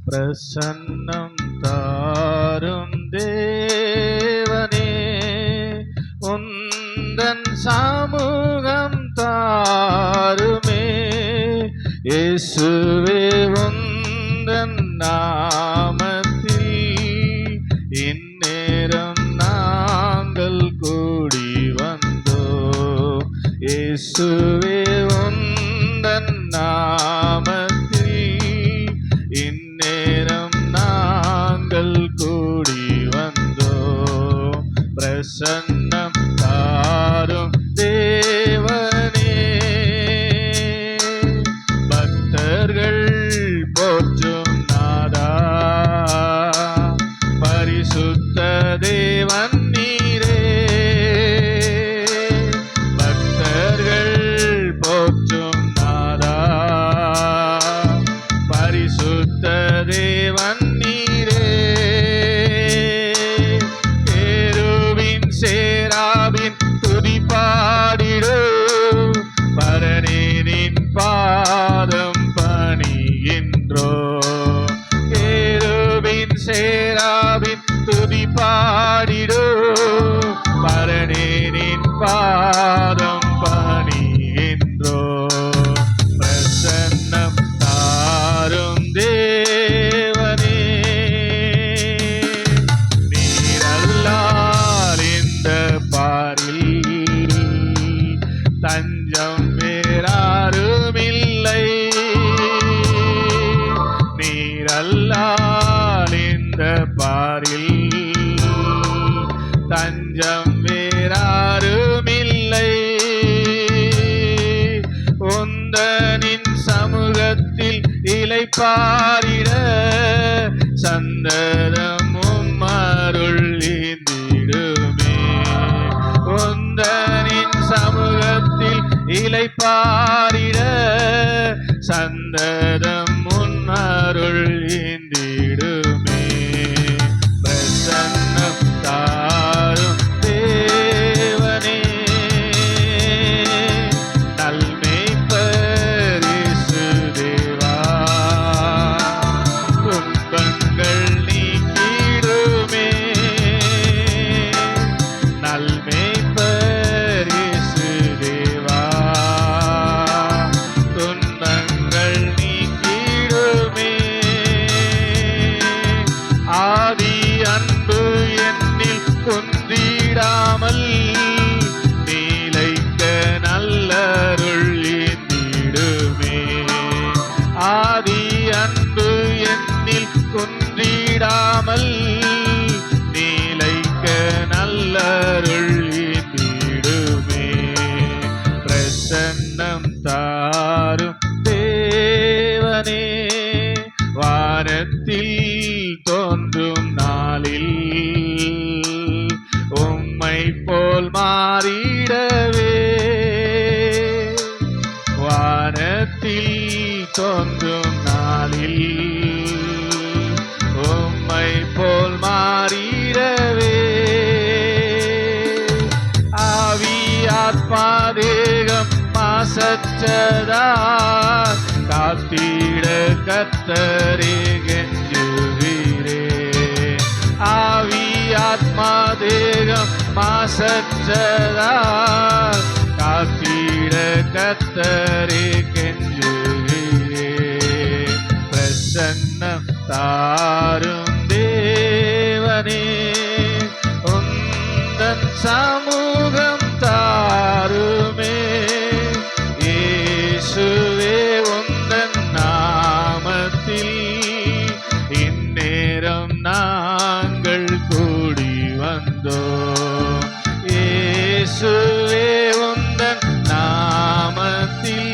பிரசன்னம் தாரும் தேவனே, உந்தன் சமூகம் தாருமே. இயேசுவே உந்தன் நாமத்தில் இந்நேரம் நாங்கள் கூடி வந்தோம். இயேசுவே உந்தன் நாமத்தில் இந்நேரம் நாங்கள் கூடி வந்தோம். பிரசன்னம் தாரும் தேவனே, பக்தர்கள் போற்றும் நாதா, பரிசுத்த தேவன் நீரே. பக்தர்கள் போற்றும் நாதா, பரிசுத்த தேவன் நீரே. கேருபீன் சேராபீன் துதி பாடிடோ, பரனேனின் பாதம் பணிகின்றோ. கேருபீன் சேராபீன் துதி பாடிடோ, பரனேனின் பாதம் பணிகின்றோ. பிரசன்னம் தாரும் தேவனே, நீரல்லால் இந்த பாரில் தஞ்சம் வேறாருமில்லை. நீரல்லால் இந்த பாரில் தஞ்சம் வேறாருமில்லை. உந்தனின் சமூகத்தில் இளைப்பாரிட சந்ததமும் அருள் ஈந்திடுமே. உந்தனின் சமூகத்தில் இளைப்பாரிட சந்ததமும் அருள் ஈந்திடுமே. பிரசன்னம் தாரும் தேவனே, நல்மேய்ப்பர் இயேசு தேவா, துன்பங்கள் நீக்கிடுமே. நல்மேய்ப்பர் இயேசு தேவா, துன்பங்கள் நீக்கிடுமே. ஆதி அன்பு என்னில் குன்றிடாமல் நீலைக்க நல்லருள் ஈந்திடுமே. ஆதி அன்பு என்னில் குன்றிடாமல் நீலைக்க நல்லருள் ஈந்திடுமே. பிரசன்னம் தாரும் தேவனே, வானத்தில் தோன்றும் நாளில் உம்மை போல் மாறிடவே. வானத்தில் தோன்றும் நாளில் உம்மை போல் மாறிடவே. ஆவி ஆத்மா தேகம் மாசற்றதார் காத்திட கர்த்தரே கெஞ்சுவீரே. ஆவி ஆத்மா தேகம் மாசற்றதார் காத்திட கர்த்தரே கெஞ்சுவீரே. பிரசன்னம் தாரும் தேவனே, உந்தன் சமூகம் தாருமே. இயேசுவே உந்தன் நாமத்தில் இந்நேரம் நாங்கள் கூடி வந்தோம். இயேசுவே உந்தன் நாமத்தில்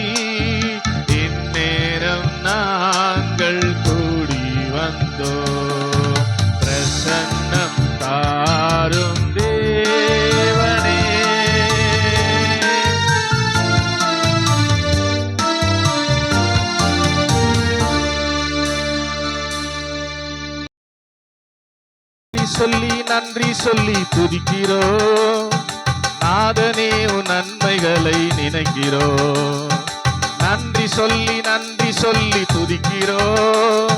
இந்நேரம் நாங்கள் கூடி வந்தோம். பிரசன்னம் தாரும் தேவனே, சொல்லி நன்றி சொல்லி துதிக்கிறோம். நாதனே உன் நன்மைகளை நினைக்கிறோம். நன்றி சொல்லி துதிக்கிறோம்.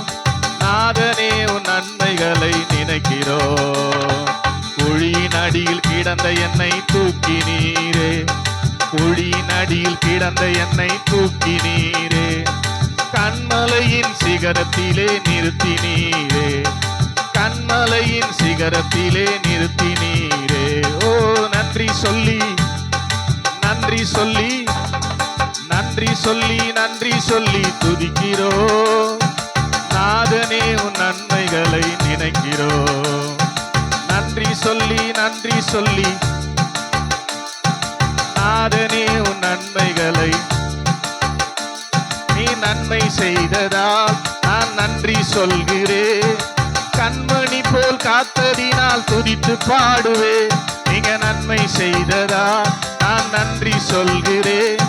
கிடந்த என்னை தூக்கினீரே, கண்மலையின் சிகரத்திலே நிறுத்தினீரே, கண்மலையின் சிகரத்திலே நிறுத்தினீரே. ஓ நன்றி சொல்லி நன்றி சொல்லி நன்றி சொல்லி நன்றி சொல்லி துதிக்கிறோ, நாதனே உன் நன்மைகளை நினைக்கிறோ. நன்றி சொல்லி நன்றி சொல்லி நாதனே உன் நன்மைகளை, நீ நன்மை செய்ததால் நான் நன்றி சொல்கிறேன், கண்மணி போல் காத்ததினால் துதித்து பாடுவேன். நீங்க நன்மை செய்ததால் நான் நன்றி சொல்கிறேன்,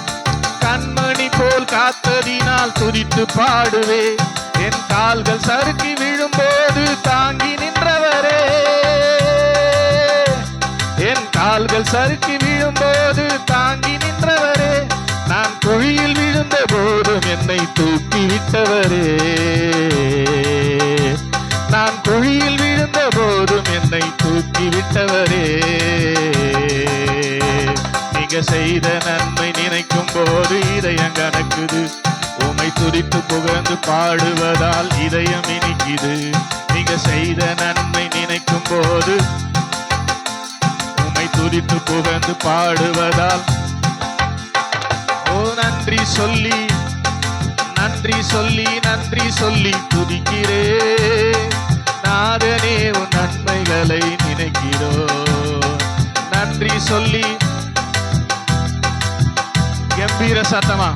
கண்மணி போல் காத்ததினால் துதித்து பாடுவேன். என் கால்கள் சறுக்கி விழும்போது தாங்கி நின்றவரே, என் கால்கள் சறுக்கி விழும்போது தாங்கி நின்றவரே, நான் குழியில் விழுந்த போதும் என்னை தூக்கி விட்டவரே, நான் குழியில் விழுந்த போதும் என்னை தூக்கி விட்டவரே. நீங்க செய்த நன்மை நினைக்கும் போது இதயம் கணக்குது, உம்மை துதித்து புகழ்ந்து பாடுவதால் இதயம் இனிக்குது. நீங்க செய்த நன்மை நினைக்கும் போது உம்மை துதித்து புகழ்ந்து பாடுவதால், ஓ நன்றி சொல்லி நன்றி சொல்லி நன்றி சொல்லி துதிக்கிறே, நாதனே உன் நன்மைகளை நினைக்கிறோ. நன்றி சொல்லி கம்பீர சத்தமா,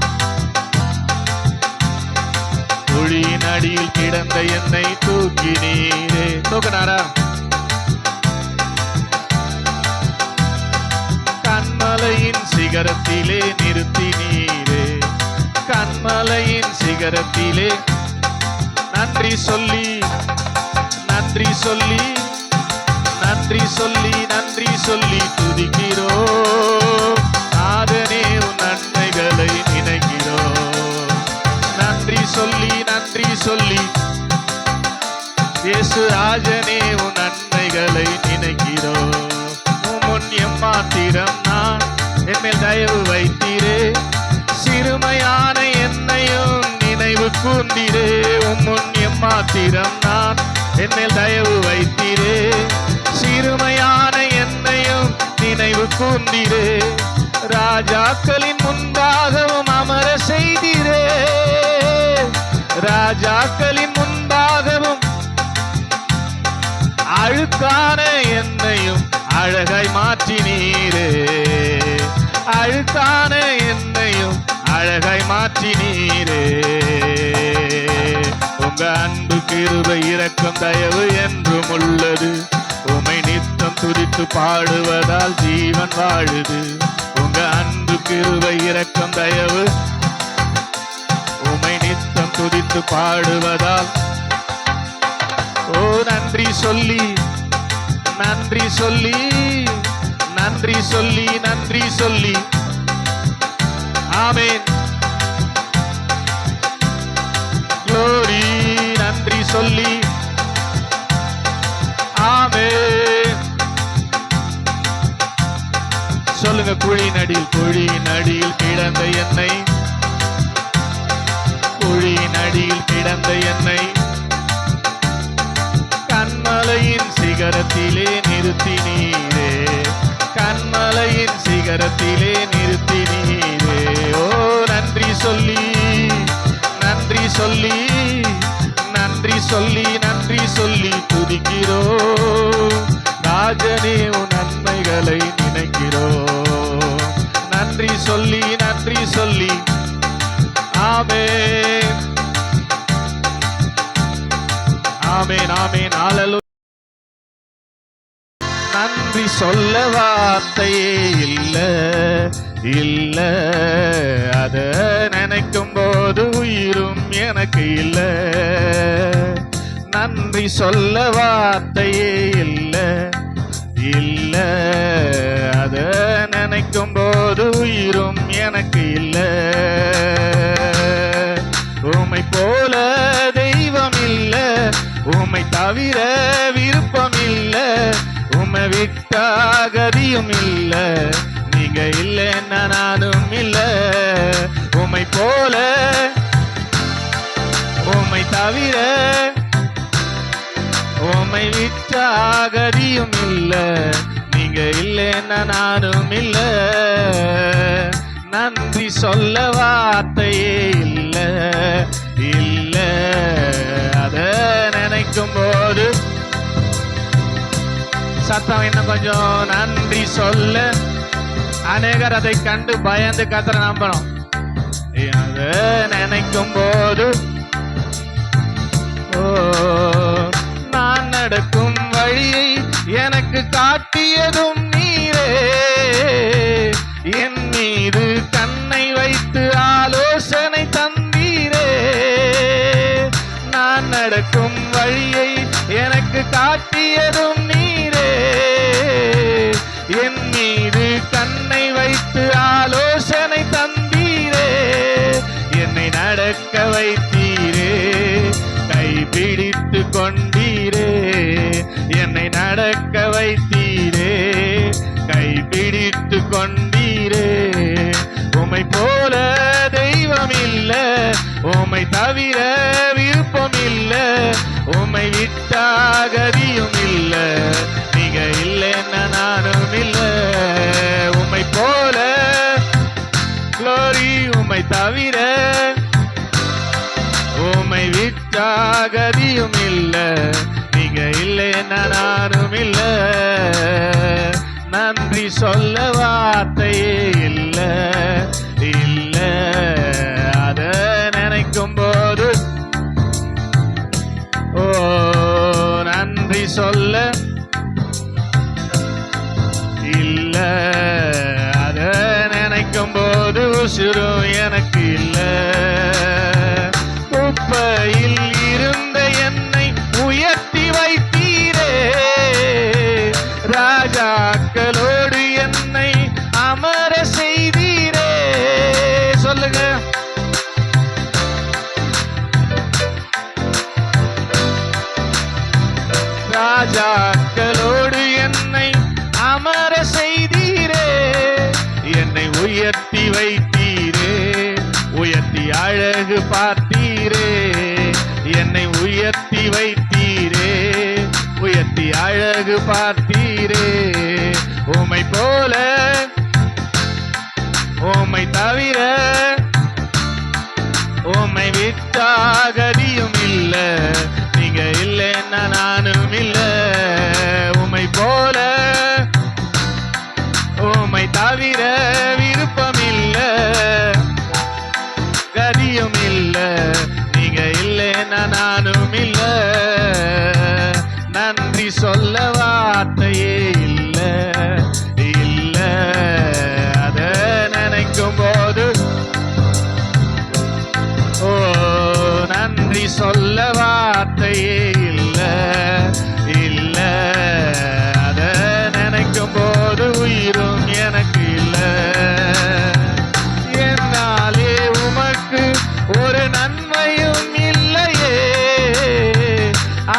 குழியின் அடியில் கிடந்த என்னை தூக்கினீரே, தூக்கினாரா? கண்மலையின் சிகரத்திலே நிறுத்தினீரே, கண்மலையின் சிகரத்திலே. நன்றி சொல்லி நன்றி சொல்லி நன்றி சொல்லி நன்றி சொல்லி துதிக்கிறோ, நாதனே உன் நன்மைகளை நினைக்கிறோ. நன்றி சொல்லி நன்றி சொல்லி இயேசு ராஜனே உன் நன்மைகளை நினைக்கிறோ. முன் எம்மாத்திரம் நான் என்மேல் தயவு வைத்தீரே, சிறுமையான என்னையும் நினைவு கூர்ந்தீரே. முன் எம்மாத்திரம் நான் என்மேல் தயவு வைத்தீரே, சிறுமையான என்னையும் நினைவு கூர்ந்தீரே. ராஜாக்களின் முன்பாகவும் அமர செய்தீரே, ராஜாக்களின் முன்பாகவும் அழுக்கான என்னையும் அழகாய் மாற்றினீரே, அழுக்கான என்னையும் அழகாய் மாற்றினீரே. உங்க அன்பு கிருபை இரக்கம் தயவு என்றும் உள்ளது, உம்மை நித்தம் துதித்து பாடுவதால் ஜீவன் வாழுது. உங்க அன்பு கிருபை இரக்கம் தயவு, உம்மை நித்தம் துதித்து பாடுவதால், ஓ நன்றி சொல்லி நன்றி சொல்லி நன்றி சொல்லி நன்றி சொல்லி. ஆமென் க்ளோரி. நன்றி சொல்லி ஆமென் சொல்லுங்க. குழியின் அடியில் கிடந்த என்னை, குழியின் அடியில் கிடந்த என்னை கண்மலையின் சிகரத்திலே நிறுத்தினீரே, கண்மலையின் சிகரத்திலே நிறுத்தினீரே. ஓ நன்றி சொல்லி நன்றி சொல்லி நன்றி சொல்லி நன்றி சொல்லி துதிக்கிறோ, ராஜனே உன் நன்மைகளை நினைக்கிறோ. நன்றி சொல்லி நன்றி சொல்லி ஆமென் ஆமென் ஆமென் ஹல்லேலூயா. நன்றி சொல்ல வார்த்தையே இல்ல இல்ல, அத நினைக்கும் போது உயிரும் எனக்கு இல்ல. நன்றி சொல்ல வார்த்தையே இல்ல இல்ல, அத நினைக்கும் போது உயிரும் எனக்கு இல்ல. உம்மை போல தெய்வம் இல்ல, உம்மை தவிர விருப்பம் இல்ல, உம்மை விட்டா கதியும் இல்ல. நீங்க நீங்க இல்லைன்னா நானும் இல்ல. உம்மை போல உம்மை தவிர உம்மை விட்டா கதியும் இல்ல. நீங்க இல்லைன்னா நானும் இல்ல. நன்றி சொல்ல வார்த்தையே இல்ல இல்ல. அத நினைக்கும் போது சத்தம் இன்னும் கொஞ்சம் நன்றி சொல்ல. அநேகர் அதை கண்டு பயந்து கத்தர நம்பணும். அத நினைக்கும் போது நான் நடக்கும் வழியை எனக்கு காட்டியதும் நீரே. என் மீது கண்ணை வைத்து ஆலோசனை தந்தீரே. நான் நடக்கும் வழியை எனக்கு காட்டியதும் நீரே. என் மீது கண்ணை வைத்து ஆலோசனை தந்தீரே. என்னை நடக்க வைத்தீரே, கைபிடித்து கொண்டீரே. என்னை நடக்க வைத்தீரே, கைபிடித்து கொண்டீரே. உம்மை போல தெய்வம் இல்ல, உம்மை தவிர விருப்பம் இல்ல. உம்மை விட்டா கதியும் இல்ல. நீங்க இல்லைன்னா நானும் இல்ல. உம்மை போல க்ளோரி, உம்மை தவிர உம்மை விட்டா கதியும் இல்ல. நீங்க இல்லைன்னா நானும் இல்ல. நன்றி சொல்ல வார்த்தையே இல்ல இல்ல. அத நினைக்கும் போது நன்றி சொல்ல இல்ல. அத நினைக்கும் போது உசுரும் எனக்கு இல்ல. குப்பையில் இருந்த என்னை உயர்த்தி வைத்தீரே. ராஜாக்களோடு என்னை அமர செய்தீரே. சொல்லுங்க. ராஜாக்களோடு என்னை அமர செய்தீரே. என்னை உயர்த்தி வைத்தீரே, உயர்த்தி அழகு பார்த்தீரே. என்னை உயர்த்தி வைத்தீரே, உயர்த்தி அழகு பார்த்தீரே. உம்மை போல உம்மை தவிர உம்மை விட்டா கதியும் இல்ல. நீங்க இல்லைன்னா நானும் இல்ல. உம்மை போல உம்மை தவிர விருப்பம் இல்ல, கதியும் இல்ல. நீங்க இல்லைன்னா நானும் இல்ல. நன்றி சொல்ல வார்த்தையே இல்ல இல்ல. அத நினைக்கும் போது நன்றி சொல்ல வார்த்தையே இல்ல இல்ல. அத நினைக்கும் போது உயிரும் எனக்கு இல்ல. என்னாலே உமக்கு ஒரு நன்மையும் இல்லையே.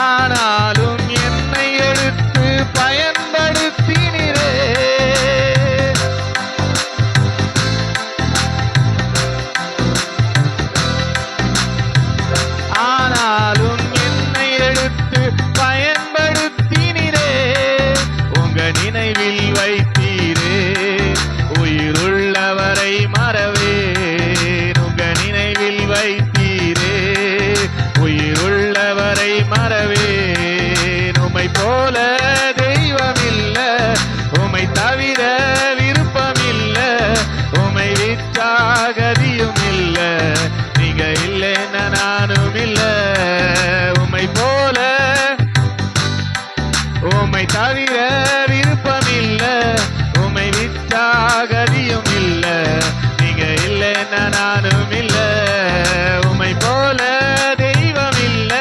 ஆனாலும் என்னை எடுத்து பயன்படுத்தினீரே. ஆனாலும் என்னை எடுத்து பயன்படுத்தினீரே. உங்க நினைவில் வைத்தீரே, உயிருள்ளவரை மறவேன். உங்க நினைவில் வைத்தீரே, உயிருள்ளவரை மறவேன். உம்மை போல தெய்வம் இல்ல, உம்மை தவிர விருப்பம் இல்ல. உம்மை விட்டா கதியும் இல்ல. நீங்க இல்லைன்னா நானும் இல்ல. உம்மை போல உம்மை தவிர விருப்பம் இல்ல. உம்மை விட்டா கதியும் இல்ல. நீங்க இல்லைன்னா நானும் இல்ல. உம்மை போல தெய்வம் இல்ல,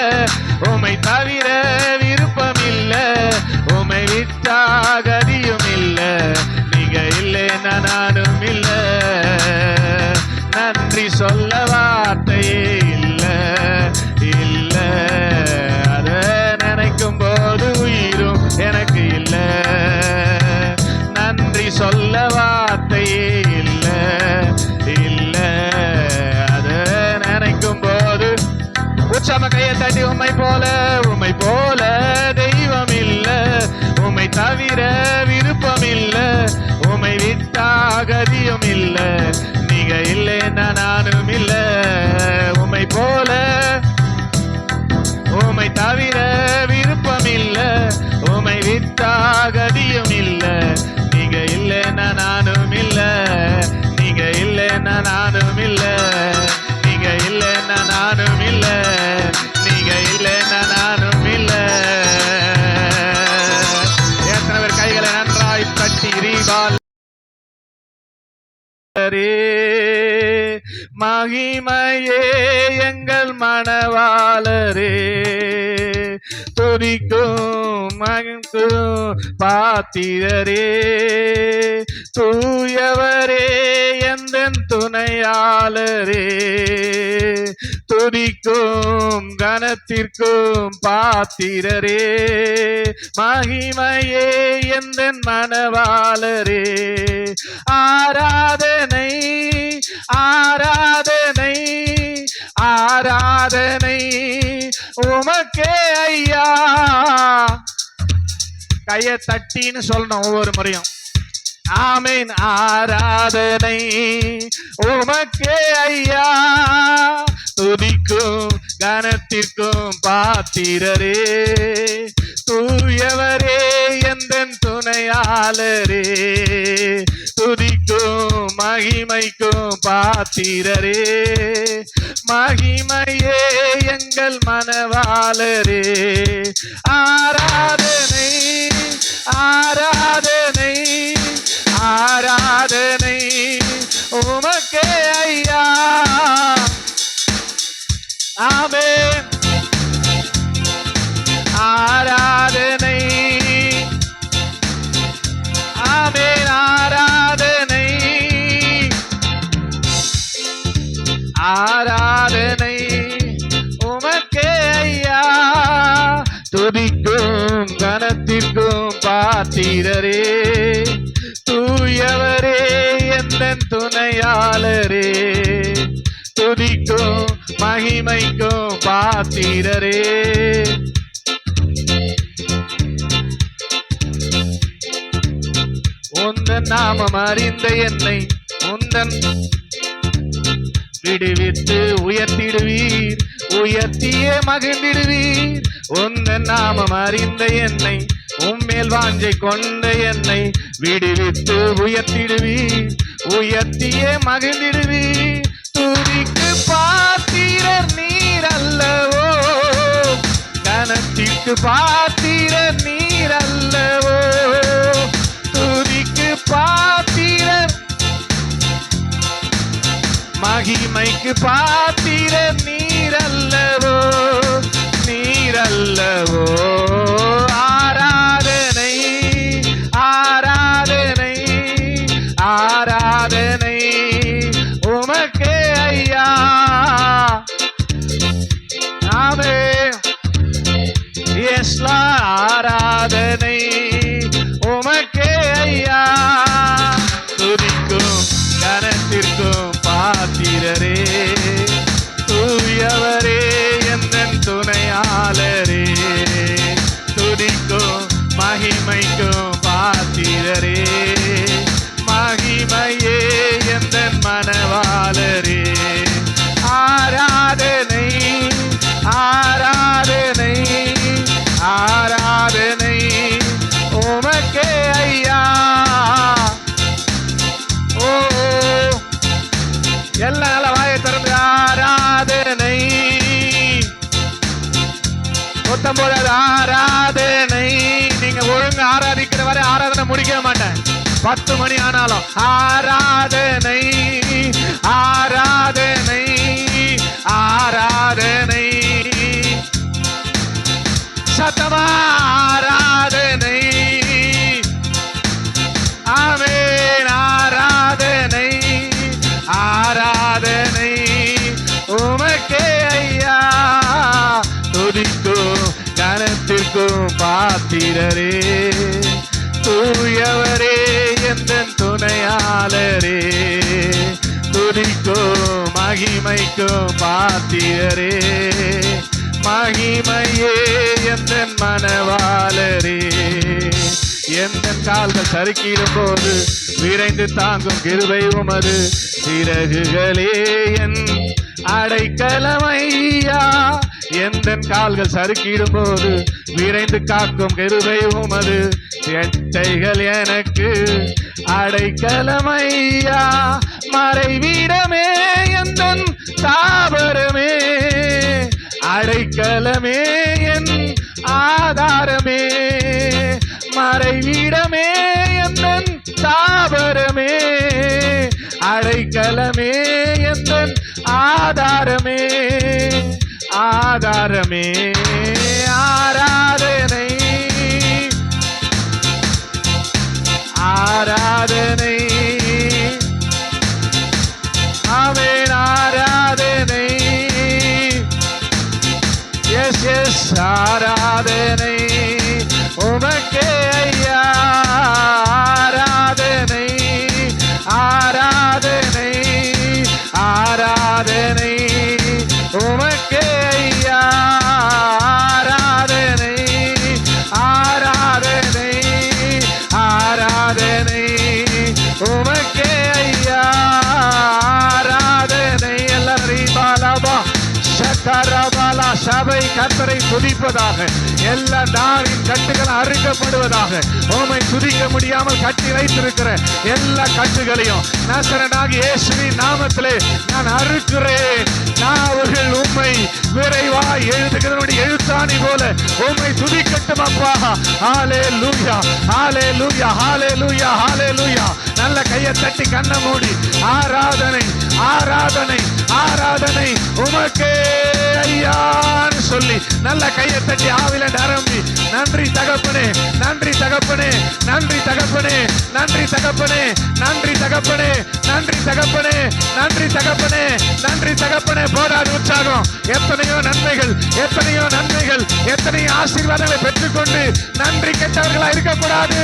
உம்மை தவிர விருப்பம் இல்ல. உம்மை விட்டா கதியும் இல்ல. நீங்க இல்லைன்னா நானும் இல்ல. நன்றி சொல்ல வார்த்தையே இல்ல இல்ல. அத நினைக்கும் போது உயிரும் எனக்கு இல்ல. நன்றி சொல்ல வார்த்தை கதியும் இல்ல, நீங்க இல்லைன்னா நானும் இல்ல. உம்மை போல உம்மை தவிர விருப்பம் இல்ல, உம்மை விட்டா கதியும் இல்ல, நீங்க இல்லைன்னா நானும் இல்ல, நீங்க இல்லைன்னா நானும் இல்ல, நீங்க இல்லைன்னா நானும் இல்ல, நீங்க இல்லைன்னா நானும் இல்ல. எத்தனை பேர் கைகளை நன்றாய் தட்டி ரீபால் மகிமையே எங்கள் மணவாளரே, துதிக்கும் மகிழ்க்கும் பாத்திரரே, தூயவரே எந்தன் துணையாளரே, துதிக்கும் கனத்திற்கும் பாத்திரரே, மகிமையே எந்தன் மணவாளரே. ஆராதனை ஆராதனை ஆராதனை உமக்கே ஐயா. கையை தட்டின்னு சொல்லணும் ஒவ்வொரு முறையும். ஆமீன். ஆராதனை உமக்கே ஐயா, துதிக்கும் கனத்திற்கும் பாத்திரரே, தூயவரே எந்தன் துணையாளரே, துதிக்கும் மகிமைக்கும் பாத்திரரே, மகிமையே எங்கள் மணவாளரே. ஆராதனை ஆராதனை ஆராதனை உமக்கே ஐயா. ஆமென். ஆராதனை ஆமென். ஆராதனை ஆராதனை உமக்கே ஐயா, துதிக்கும் கனத்திற்கும் பாத்திரரே, தூயவரே எந்தன் துணையாளரே, துதிக்கும் மகிமைக்கும் பாத்திரரே. உந்தன் நாமம் அறிந்த என்னை உந்தன் விடுவித்து உயர்த்திடுவீர், உயர்த்தியே மகிழ்ந்திடுவீர். உந்தன் நாமம் அறிந்த என்னை உம்மேல் வாஞ்சை கொண்ட என்னை விடுவித்து உயர்த்திடுவீர், உயர்த்தியே மகிழ்ந்திடுவீர். துதிக்கு பாத்திரர் நீர் அல்லவோ, கனத்திற்கு பாத்திரர் நீர் அல்லவோ, துதிக்கு பாத்திரர் மகிமைக்கு பாத்திரர் நீர் அல்லவோ, நீர் அல்லவோ. ஆராதனை ஆராதனை ஆராதனை உமக்கே ஐயா. ஆமென். இயேசுவே ஆராதனை உமக்கே ஐயா, துதிக்கும் கனத்திற்கும் பாத்திரரே, தூயவரே எந்தன் துணையாளரே, துதிக்கும் மகிமைக்கும் பாத்திரரே, மகிமையே எந்தன் மணவாளரே. ஆராதனை ஆராதனை ஆராதனை உமக்கே ஐயா. ஓ எல்லா வாயை திறந்து ஆராதனை. 19 ஆராதனை. நீங்க ஒழுங்கு ஆராதிக்கிற வரை ஆராதனை முடிக்க மாட்டேன். 10 மணி ஆனாலும் ஆராதனை ஆராதனை ஆராதனை, சத்தமா ஆராதனை. ஆமென். ஆராதனை ஆராதனை உமக்கே ஐயா, துதிக்கும் கனத்திற்கும் பாத்திரரே, தூயவரே எந்தன் துணையாளரே, துதிக்கும் மகிமைக்கும் பாத்திரரே, மகிமையே எந்தன் மணவாளரே. எந்தன் கால்கள் சறுக்கிடும் போது விரைந்து தாங்கும் கிருபை உமது சிறகுகளே என் அடைக்கலமையா. எந்தன் கால்கள் சறுக்கிடும் போது விரைந்து காக்கும் கிருபை உமது எட்டைகள் எனக்கு அடைக்கலமையா. மறைவீடமே எந்தன் தாவரமே அடைக்கலமே என் ஆதாரமே. மறைவீடமே எந்தன் தாவரமே அடைக்கலமே எந்தன் ஆதாரமே. ஆதாரமே ஆராதனை ஆராதனை ஆமென் ஆராதனை. எஸ் எஸ் ஆராதனை உமக்கே ஐயா. ஆராதனை ஆராதனை ஆராதனை உமக்கே ஐயா. ஆராதனை ஆராதனை ஆராதனை உமக்கே ஐயா. ஆராதனை எல்லாரையும் பாலாபா சக்கரபாலா சபை கர்த்தரை துதிப்பதாக. எல்லா நாவின் கட்டுகள் அறுக்கப்படுவதாக. உம்மை துதிக்க முடியாமல் கட்டி வைத்திருக்கிற எல்லா கட்டுகளையும் நசரனாகிய இயேசுவின் நாமத்திலே நான் அறுக்கிறேன். நாவுகள் உம்மை விரைவாய் எழுதுகிறவனுடைய எழுத்தாணி போல உம்மை துதிக்கட்டும் அப்பா. ஹalleluya ஹalleluya ஹalleluya ஹalleluya. நல்ல கையை தட்டி கண்ணை மூடி ஆராதனை ஆராதனை ஆராதனை உமக்கே ஐயான்னு சொல்லி நல்ல கையை தட்டி ஆவில நிரம்பி நன்றி தகப்பனே நன்றி தகப்பனே நன்றி தகப்பனே நன்றி தகப்பனே நன்றி தகப்பனே நன்றி தகப்பனே நன்றி தகப்பனே நன்றி தகப்பனே. போராடு உற்சாகம். எத்தனையோ நன்மைகள் எத்தனையோ நன்மைகள் எத்தனையோ ஆசீர்வாதங்களை பெற்றுக்கொண்டு நன்றி கெட்டவர்களா இருக்கக்கூடாது.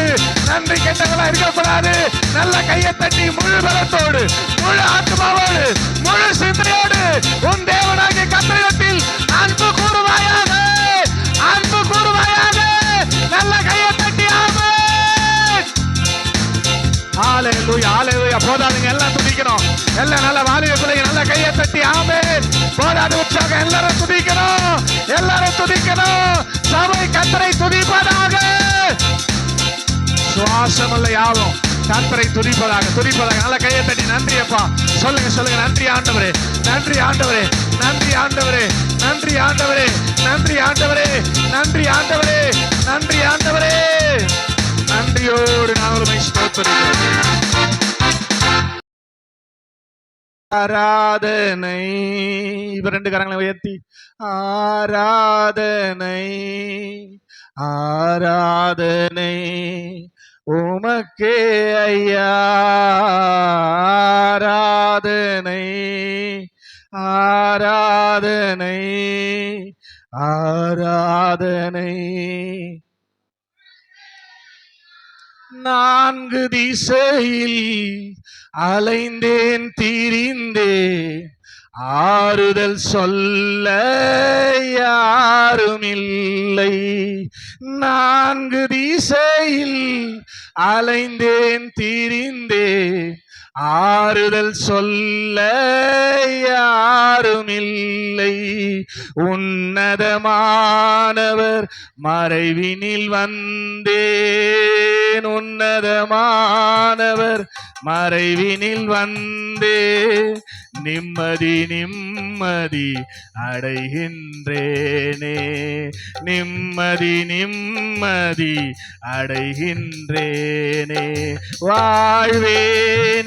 நன்றி கெட்டவர்களா இருக்கக்கூடாது. நல்ல கையை தட்டி முழு பலத்தோடு முழு ஆத்மாவோடு முழு சிந்தையோடு உன் தேவனாகிய கர்த்தரிடத்தில் அன்பு கூறுவாயாக அன்பு கூறுவாயாக. நல்ல கையை தட்டி ஆமென். ஹalleluya ஹalleluya. போதாதுங்க எல்லாம் துதிக்கணும். எல்லாம் நல்ல வாலிப பிள்ளைங்க நல்ல கையை தட்டி ஆமென். போராடு உற்சாகம். எல்லாரும் துதிக்கணும் எல்லாரும் துதிக்கணும். சபை கர்த்தரை துதிப்பதாக. சுவாசமுள்ள யாவும் கர்த்தரை துதிப்பதாக துதிப்பதாக. நல்ல கையை தட்டி நன்றி அப்பா சொல்லுங்க சொல்லுங்க. நன்றி ஆண்டவரே நன்றி ஆண்டவரே நன்றி ஆண்டவரே நன்றி ஆண்டவரே நன்றி ஆண்டவரே நன்றி ஆண்டவரே நன்றி ஆண்டவரே. நன்றியோடு நான் உம்மை ஸ்தோத்திரிக்கிறேன். ஆராதனை. இப்ப ரெண்டு கரங்களை உயர்த்தி ஆராதனை ஆராதனை உமக்கே ஐயா. ஆராதனை ஆராதனை ஆராதனை. நான்கு திசையில் அலைந்தேன் திரிந்தேன் ஆறுதல் சொல்ல யாரும் இல்லை. நான்கு திசையில் அலைந்தேன் திரிந்தேன் ஆறுதல் சொல்ல யாரும் இல்லை. உன்னதமானவர் மறைவினில் வந்தேன் உன்னதமானவர் மறைவினில் வந்தே நிம்மதி நிம்மதி அடைகின்றேனே நிம்மதி நிம்மதி அடைகின்றேனே. வாழ்வே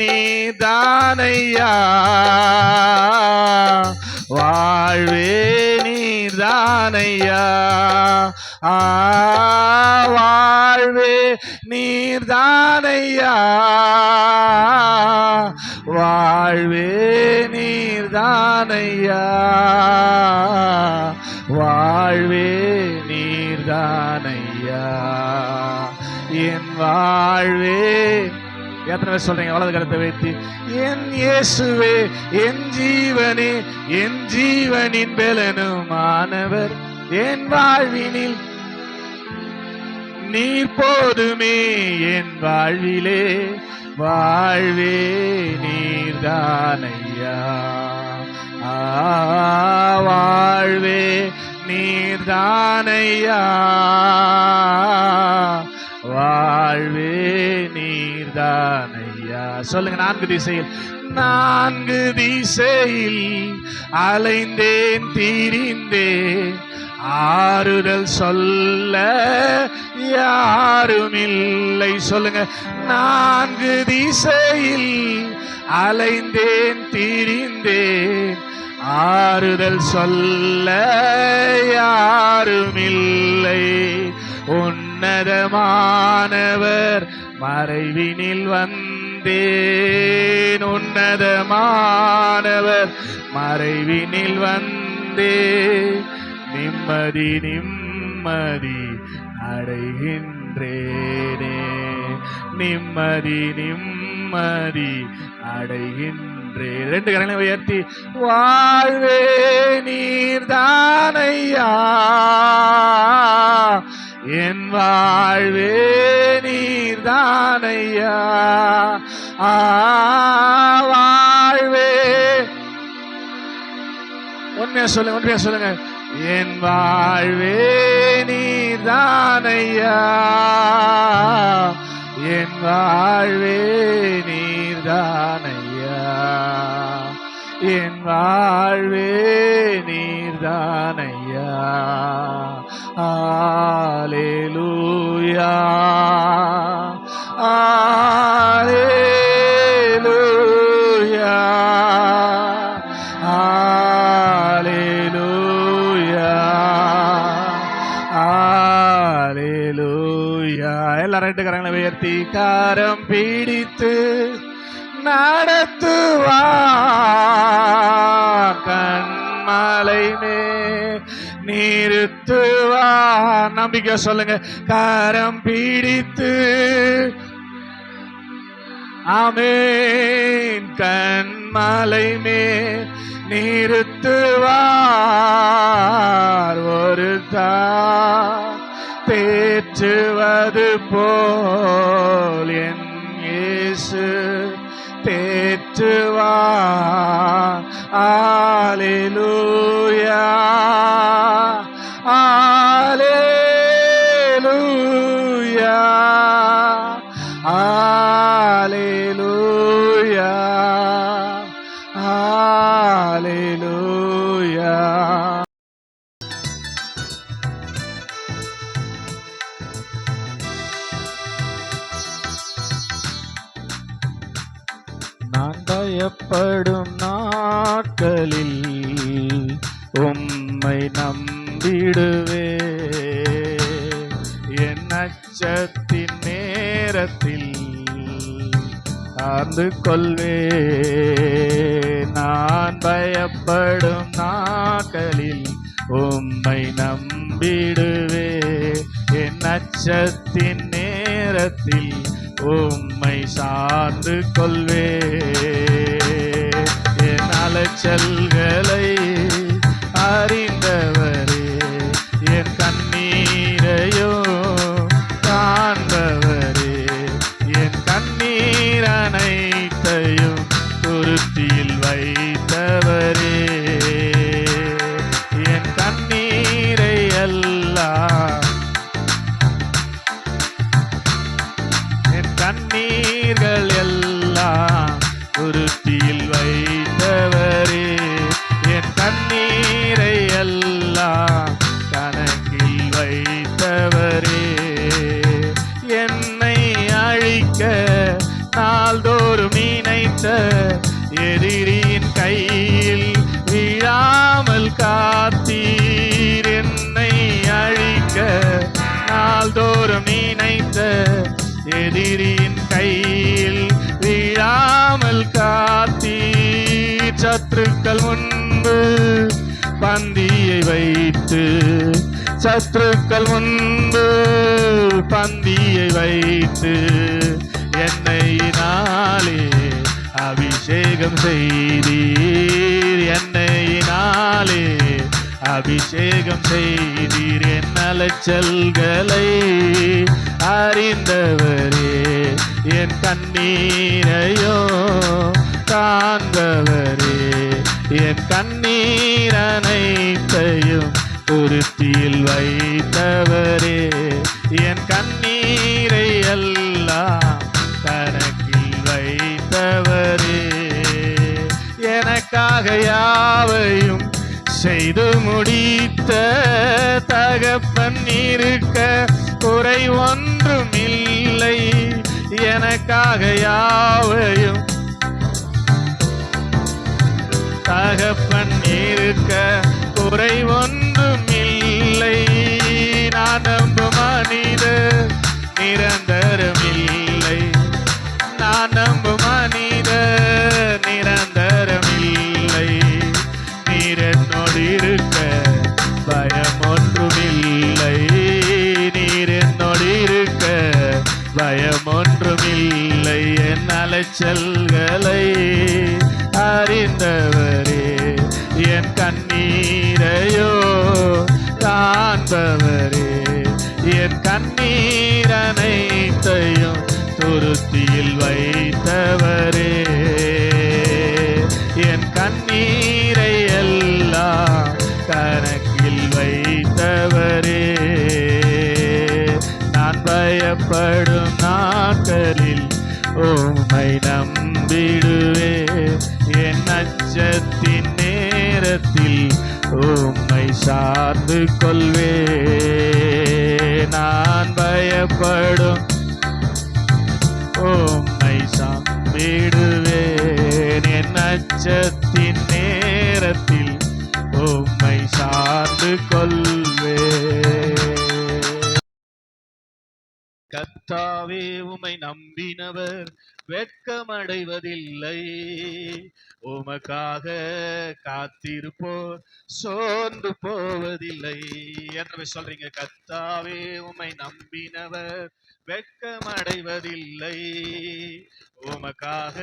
நீதானையா வாழ்வே நீதானையா வாழ்வே நீர்தானையா வாழ்வே நீர்தானையா வாழ்வே நீர்தானையா என் வாழ்வே. எத்தனை பேர் சொல்றீங்க? வலது கரத்தை வைத்து என் இயேசுவே என் ஜீவனே என் ஜீவனின் பெலனுமானவர் என் வாழ்வினில் நீர் போதுமே என் வாழ்விலே, வாழ்வே நீர்தானையா. வாழ்வே நீர்தானையா, வாழ்வே நீர்தானையா. சொல்லுங்க. நான்கு திசையில், நான்கு திசையில் அலைந்தேன் திரிந்தேன், ஆறுதல் சொல்ல யாருமில்லை. சொல்லுங்க. நான்கு திசையில் அலைந்தேன் திரிந்தேன், ஆறுதல் சொல்ல யாருமில்லை. உன்னதமானவர் மறைவினில் வந்தேன், உன்னதமானவர் மறைவினில் வந்தேன், நிம்மதி நிம்மதி அடைகின்றேனே, நிம்மதி நிம்மதி அடைகின்றேன். ரெண்டு கரங்களை உயர்த்தி, வாழ்வே நீர்தானையா, என் வாழ்வே நீர்தானையா, வாழ்வே. உண்மையா சொல்லுங்க, உண்மையா சொல்லுங்க. என் வாழ்வே நீர்தானையா, என் வாழ்வே நீர்தானையா, என் வாழ்வே நீர்தானையா. அல்லேலூயா, அல்லேலூயா, அல்லேலூயா, அல்லேலூயா. எல்லாரும் ரெண்டு கரங்களை உயர்த்தி, கரம் பிடித்து நடத்துவார், கண்மலை மேல் நிறுத்துவார். நம்பிக்கை சொல்லுங்க. கரம் பிடித்து, ஆமென், கண்மலை மேல் நிறுத்துவார். ஒரு தேற்றுவது போல் என் இயேசு தேற்றுவார். அல்லேலூயா, அல்லேலூயா, அல்லேலூயா, அல்லேலூயா. நான் பயப்படும் நாட்களில் உம்மை நம்பிடுவே, என் அச்சத்தின் நேரத்தில் ஆர்ந்து கொள்வே. நான் பயப்படும் நாட்களில் உம்மை நம்பிடுவே, என் அச்சத்தின் நேரத்தில் உம்மை சார்ந்து கொள்வே. என் அலைச்சல்களை அறிந்தவரே, என் கண்ணீரையோ காண்பவரே, என் கண்ணீர் அனைத்தையும் துருத்தியில் வைத்தவரே, என் கண்ணீரை எல்லாம், என் கண்ணீர்கள் எல்லாம் துருத்தியில் வைத்தவரே, என் கண்ணீரை எல்லாம் கணக்கில் வைத்தவரே. என்னை அழிக்க நாள்தோறும் நினைத்த எதிரியின் கையில் விழாமல் காத்தீர். என்னை அழிக்க நாள்தோறும் நினைத்த எதிரியின் கையில் விழாமல் காத்தீர். சத்துருக்கள் முன்பு பந்தியை வைத்து, சத்துருக்கள் முன்பு பந்தியை வைத்து, எண்ணெயினாலே அபிஷேகம் செய்தீர், எண்ணெயினாலே அபிஷேகம் செய்தீர் என் அலைச்சல்களை அறிந்தவரே, என் கண்ணீரையோ காண்பவரே, என் கண்ணீர் அனைத்தையும் துருத்தியில் வைத்தவரே, என் கண்ணீரை எல்லாம் கணக்கில் வைத்தவரே, எனக்காக யாவையும் செய்து முடித்த தகப்பன் இருக்க குறை ஒன்றும் இல்லை, எனக்காக யாவையும் தகப்பன் இருக்க குறை ஒன்றும் இல்லை. நான் நம்பும் மனிதர் நிரந்தரம் இல்லை, நான் நம்பும் மனிதர் நிரந்தரம் இல்லை, நீர் என்னோடு இருக்க பயம் ஒன்றுமில்லை, நீர் என்னோடு இருக்க பயம் ஒன்றுமில்லை, என் அலைச்சல்களை அறிந்தவரே, என் கண்ணீரையோ காண்பவரே, என் கண்ணீர் அனைத்தையும் துருத்தியில் வைத்தவரே, என் கண்ணீரை எல்லாம் கணக்கில் வைத்தவரே, நான் பயப்படும் நாட்களில் உம்மை நம்பிடுவே, என் அச்சத்தின் நேரத்தில் உம்மை சார்ந்து கொள்வே, நான் பயப்படும் உம்மை சார்ந்திடுவேன், என் அச்சத்தின் நேரத்தில் உம்மை சார்ந்து கொள்வே. கர்த்தாவே உம்மை நம்பினவர் வெட்கமடைவதில்லை, உமக்காக காத்திருப்போர் சோர்ந்து போவதில்லை என்று சொல்றீங்க. கர்த்தாவே உம்மை நம்பினவர் வெட்கமடைவதில்லை, உமக்காக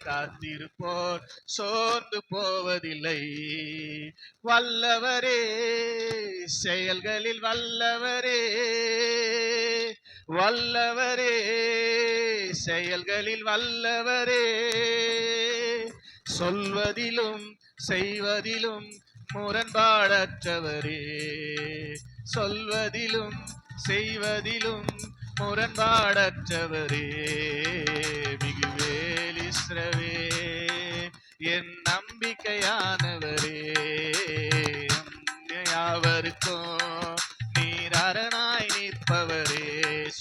காத்திருப்போர் சோர்ந்து போவதில்லை. வல்லவரே, செயல்களில் வல்லவரே, வல்லவரே, செயல்களில் வல்லவரே, சொல்வதிலும் செய்வதிலும் முரண்பாடற்றவரே, சொல்வதிலும் செய்வதிலும் முரண்பாடற்றவரே, மிகுவேல் இஸ்ரவேல் என் நம்பிக்கையானவரே, யாவருக்கும் நீர் அரணாய் நிற்பவரே.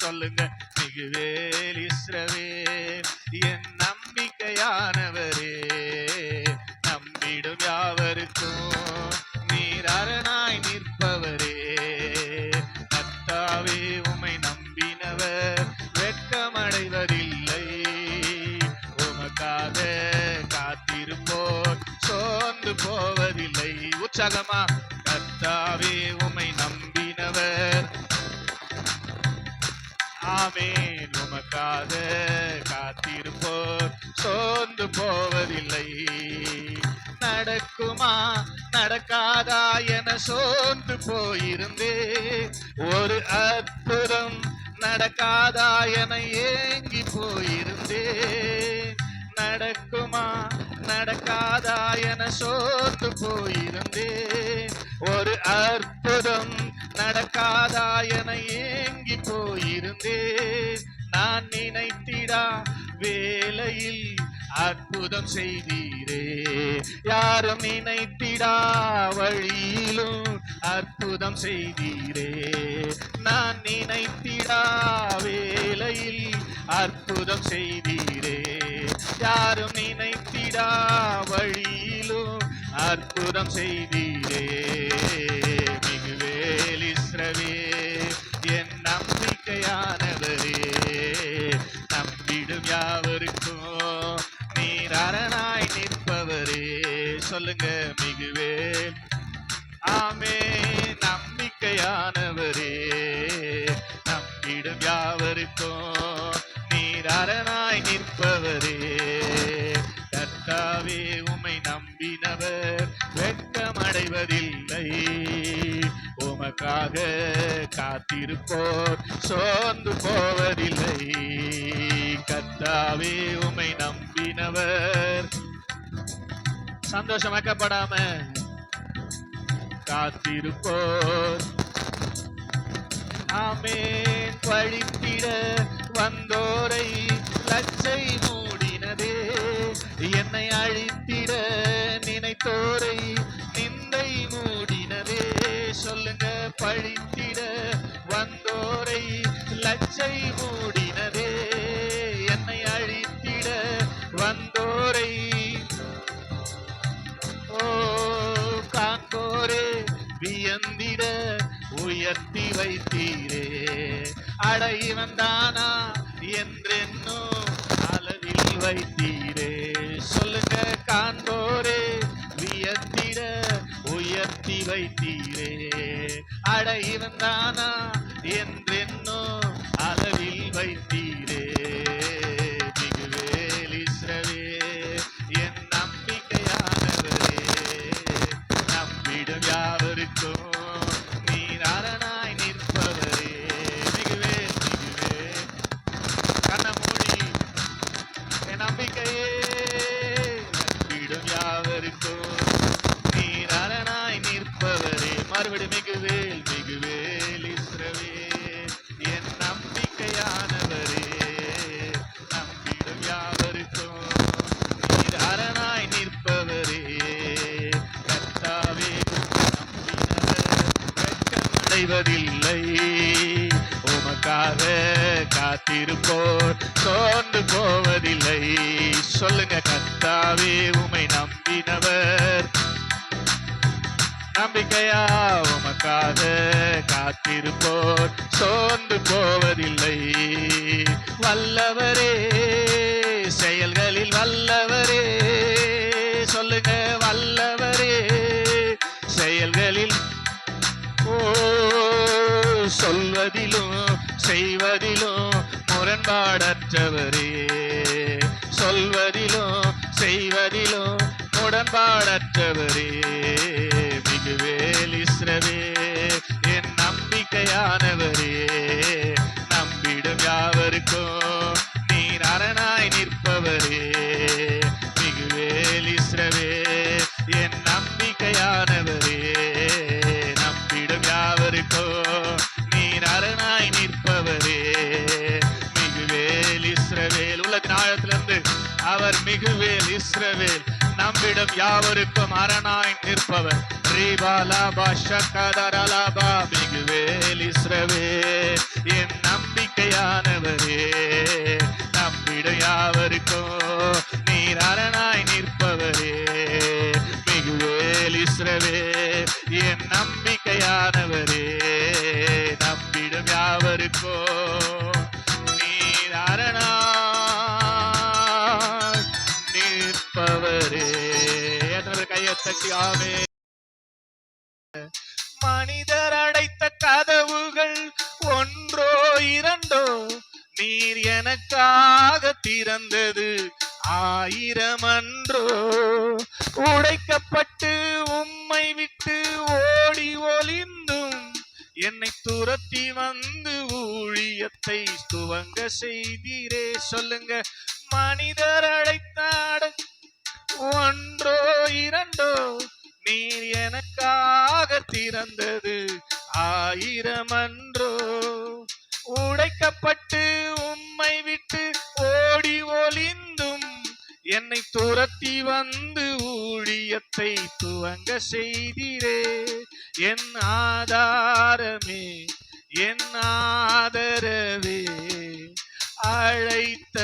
சொல்லுங்க, மிகுவேல் இஸ்ரவேல் என் நம்பிக்கையானவரே, நம்பிடும் யாவருக்கும் நீர் அரணாய் நிற்பவரே. கர்த்தாவே உம்மை நம்பினவர் வெட்கமடைவதில்லை, உமக்காக காத்திருப்போர் சோர்ந்து போவதில்லை. உற்சாகமா, கர்த்தாவே உம்மை நம்பினவர் ஆமென், உமக்காக காத்திருப்போர் சோர்ந்து போவதில்லை. நடக்குமா நடக்காதா என சோர்ந்து போயிருந்தே, ஒரு அற்புதம் நடக்காதா என ஏங்கி போயிருந்தே, நடக்குமா நடக்காதா என சோர்ந்து போயிருந்தே, ஒரு அற்புதம் நடக்காதா என ஏங்கி போயிருந்தேன். நான் நினைத்திடா வேளையில் அற்புதம் செய்தீரே, யாரும் நினைத்திடா வழியிலும் அற்புதம் செய்தீரே, நான் நினைத்திடா வேளையில் அற்புதம் செய்தீரே, யாரும் நினைத்திடா வழியிலும் அற்புதம் செய்தீரே. மிகுவேல் இஸ்ரவேல் என் நம்பிக்கையானவரே, நம்பிடும் யாவருக்கும் நீர் அரணாய் நிற்பவரே. சொல்லுங்க, மிகுவேல் ஆமே நம்பிக்கையானவரே, நம்பிடும் யாவருக்கும் நீர் அரணாய் நிற்பவரே. கர்த்தாவே உம்மை நம்பினவர் வெட்கமடைவதில்லை, உமக்காக காத்திருப்போர் சோர்ந்து போவதில்லை. கர்த்தாவே உம்மை நம்பினவர் சந்தோஷம் வைக்கப்படாம காத்திருப்போர். ஆமென். பழித்திட வந்தோரை லச்சை மூடினதே, என்னை அழித்திட நினைத்தோரை நிந்தை மூடினதே. சொல்லுங்க. பழித்திட வந்தோரை லச்சை மூடினதே, என்னை அழித்திட வந்தோரை காண்போரே வியந்திட உயர்த்தி வைத்தீரே. அடை வந்தானா என்றென்னும் அளவில் வைத்தீரே. சொல்லுங்க. காண்போரே வியந்திட உயர்த்தி வைத்தீரே. அடை வந்தானா என்றென்னும் அளவில் வைத்தீரே. மிகுவேல் இஸ்ரவேல் என் நம்பிக்கையானவரே, நம்பிடும் யாவருக்கும் நீர் அரணாய் நிற்பவரே. மிகுவேல் மிகுவேல். கண்ண மூடி என் நம்பிக்கையே, நம்பிடும் யாவருக்கும் நீர் அரணாய் நிற்பவரே. மறுபடி மிகுவேல் மிகுவேல் இஸ்ரவேல் என் நம்பிக்கையானவரே, நம்பிடும் யாவருக்கும் நீர் அரணாய் நிற்பவரே. கர்த்தாவே நம்பினவர் வெட்கமடைவதில்லை, உமக்காக காத்திருப்போர் சோர்ந்து போவதில்லை. சொல்லுங்க. கர்த்தாவே உம்மை நம்பினவர் நம்பிக்கையா உமக்காக காத்திருப்போர் சோர்ந்து போவதில்லை. வல்லவரே செயல்களில் வல்லவரே. சொல்லுங்க. வல்லவரே செயல்களில் சொல்வதிலும் செய்வதிலும் முரண்பாடற்றவரே. சொல்வதிலும் செய்வதிலும் முரண்பாடற்றவரே. மிகுவேல் இஸ்ரவேல் என் நம்பிக்கையானவரே, நம்பிடும் யாவருக்கும் நீர் அரணாய் நிற்பவரே. மிகுவேல் இஸ்ரவேல் என் நம்பிக்கையானவரே, நம்பிடும் யாவருக்கும் நீர் அரணாய் நிற்பவரே. மிகுவேல் இஸ்ரவேல். உள்ளத்தின் ஆழத்திலிருந்து அவர் மிகுவேல் இஸ்ரவேல் நம்பிடும் யாவருக்கும் அரணாய் நிற்பவர். மிகுவேல் இஸ்ரவேல் என் நம்பிக்கையானவரே, நம்பிடும் யாவருக்கும் நீர் அரணாய் நிற்பவரே. மிகுவேல் இஸ்ரவேல் என் நம்பிக்கையானவரே, நம்பிடும் யாவருக்கும் நீர் அரணாய் நிற்பவரே. கையை தட்டி ஆமே. மனிதர் அடைத்த கதவுகள் ஒன்றோ இரண்டோ, நீர் எனக்காக திறந்தது 1000 அன்றோ. உடைக்கப்பட்டு உம்மை விட்டு ஓடி ஒளிந்தும் என்னை துரத்தி வந்து ஊழியத்தை துவங்க செய்தீரே. சொல்லுங்க. மனிதர் அடைத்த ஒன்றோ இரண்டோ, நீர் எனக்காக திறந்தது 1000 அன்றோ. உடைக்கப்பட்டு உம்மை விட்டு ஓடி ஒளிந்தும் என்னை துரத்தி வந்து ஊழியத்தை துவங்க செய்தீரே. என் ஆதாரமே என் ஆதரவே, அழைத்த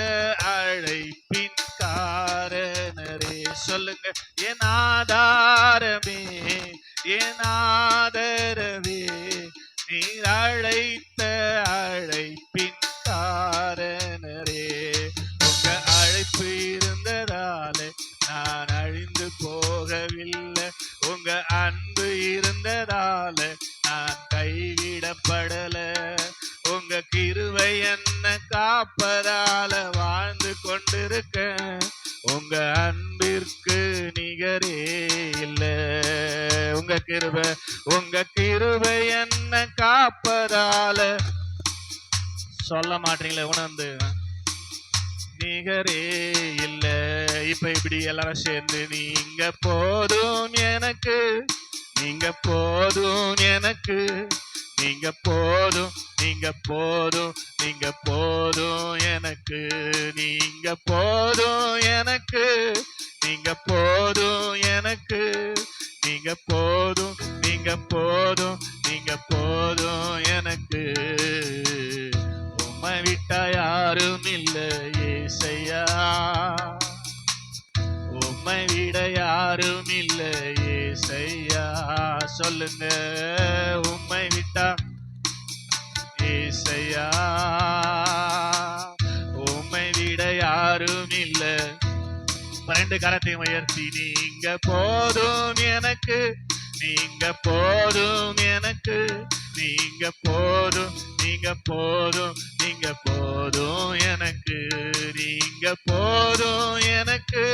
அழைப்பின் காரணரே. சொல்லுங்க. என் ஆதாரமே என் ஆதரவே, நீர் அழைத்த அழைப்பின் காரணரே. உங்க அழைப்பு இருந்ததால நான் அழிந்து போகவில்லை, உங்க அன்பு இருந்ததால நான் கைவிடப்படல, உங்க கிருபை என்ன காப்பதால வாழ்ந்து கொண்டிருக்க, உங்க அன்பிற்கு நிகரே இல்ல. உங்க கிருபை என்ன காப்பதால சொல்ல மாட்டீங்களே உணர்ந்து நிகரே இல்ல. இப்ப இப்படி எல்லாரும் சேர்ந்து நீங்க போதும் எனக்கு, நீங்க போதும் எனக்கு, நீங்க போதும், நீங்க போதும், நீங்க போதும் எனக்கு, நீங்க போதும் எனக்கு, நீங்க போதும் எனக்கு, நீங்க போதும், நீங்க போதும், நீங்க போதும் எனக்கு. உம்மை விட்டா யாரும் இல்ல ஏசையா, உம்மை விட யாரும் இல்ல ஏசையா. சொல்லுங்க, உம்மை விட்டா ஏசையா, உம்மை விட யாரும் இல்ல. 2 கரத்தையும் உயர்த்தி நீங்க போதும் எனக்கு, நீங்க போதும் எனக்கு, நீங்க போதும், நீங்க போதும், நீங்க போதும் எனக்கு, நீங்க போதும் எனக்கு,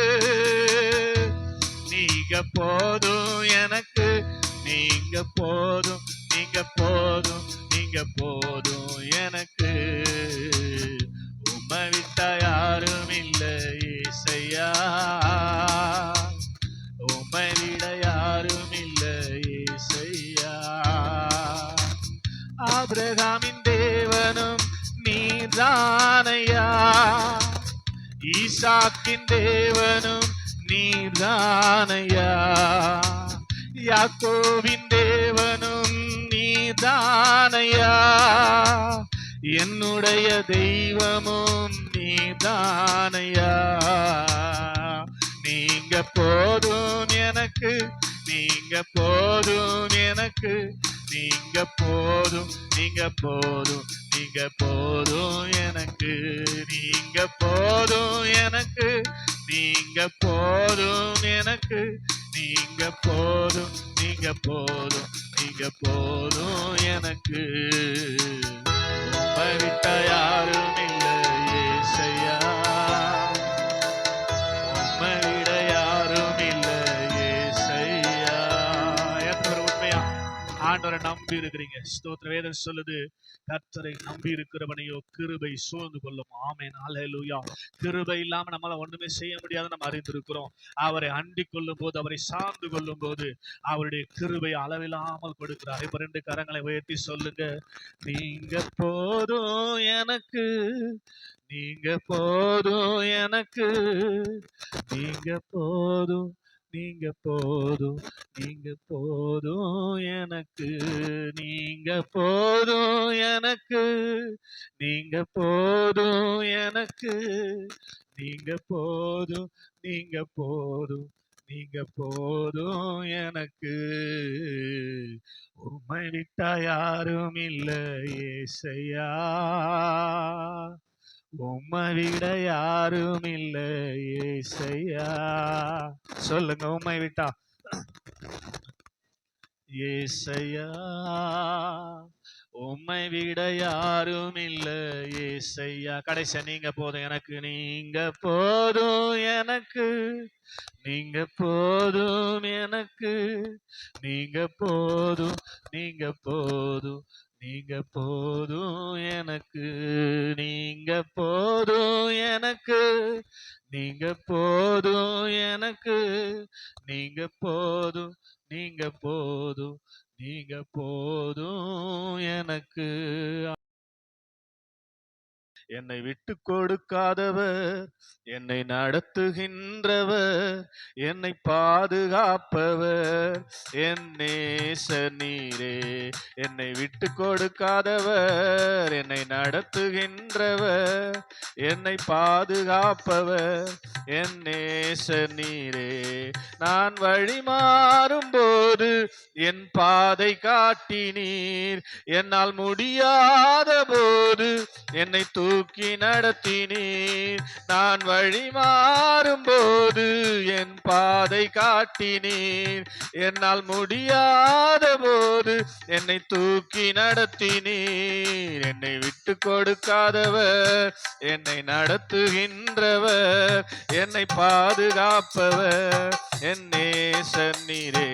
நீங்க போதும் எனக்கு, நீங்க போதும், நீங்க போதும், நீங்க போதும் எனக்கு. உம்மை விட்டா யாரும் இல்ல ஏசையா, உம்மை விட யாரும் இல்ல ஏசையா. ஆபிரகாமின் தேவனும் நீர்தானையா, ஈசாக்கின் தேவனும் நீர்தானையா, யாக்கோபின் தேவனும் நீர்தானையா, என்னுடைய தெய்வமும் நீர்தானையா. நீங்க போதும் எனக்கு, நீங்க போதும் எனக்கு, நீங்க போதும், நீங்க போதும், நீங்க போதும் எனக்கு, நீங்க போதும் எனக்கு, நீங்க போதும் எனக்கு, நீங்க போதும், நீங்க போதும், நீங்க போதும் எனக்கு. உம்மை விட்டா யாரும் இல்ல ஏசையா, உம்மை விட யாரும் இல்ல ஏசையா. எத்தனை உண்மையா ஆண்டவரை நம்பி இருக்கிறீங்க? ஸ்தோத்திர. வேதம் சொல்லுது, கர்த்தரை நம்பி இருக்கிறவனையோ கிருபை சூழ்ந்து கொள்ளும். ஆமென், ஹல்லேலூயா. கிருபை இல்லாம நம்மளால ஒண்ணுமே செய்ய முடியாது நம்ம அறிந்திருக்கிறோம். அவரை அண்டிக் கொள்ளும் போது, அவரை சார்ந்து கொள்ளும் போது அவருடைய கிருபை அளவில்லாமல் கொடுக்கிறார். இப்ப 2 கரங்களை உயர்த்தி சொல்லுங்க, நீங்க போதும் எனக்கு, நீங்க போதும் எனக்கு, நீங்க போதும், நீங்க போதும், நீங்க போதும் எனக்கு, நீங்க போதும் எனக்கு, நீங்க போதும் எனக்கு, நீங்க போதும், நீங்க போதும், நீங்க போதும் எனக்கு. உம்மை விட்டா யாரும் இல்ல ஏசையா, உம்மை விட யாரும் இல்ல ஏசையா. சொல்லுங்க, உம்மை விட்டா ஏசையா, உம்மை விட யாரும் இல்ல ஏசையா. கடைசியா நீங்க போதும் எனக்கு, நீங்க போதும் எனக்கு, நீங்க போதும் எனக்கு, நீங்க போதும், நீங்க போதும், நீங்க போதும் எனக்கு, நீங்க போதும் எனக்கு, நீங்க போதும் எனக்கு, நீங்க போதும், நீங்க போதும், நீங்க போதும் எனக்கு. என்னை விட்டு கொடுக்காதவர், என்னை நடத்துகின்றவர், என்னை பாதுகாப்பவர் என் நேசர் நீரே. என்னை விட்டு கொடுக்காதவர், என்னை நடத்துகின்றவர், என்னை பாதுகாப்பவர் என் நேசர் நீரே. நான் வழி மாறும் போது என் பாதை காட்டினீர், என்னால் முடியாத போது என்னை தூக்கி நடத்தினீர். நான் வழி மாறும் போது என் பாதை காட்டினீர், என்னால் முடியாத போது என்னை தூக்கி நடத்தினீர். என்னை விட்டு கொடுக்காதவர், என்னை நடத்துகின்றவர், என்னை பாதுகாப்பவர், என் நேசர் நீரே.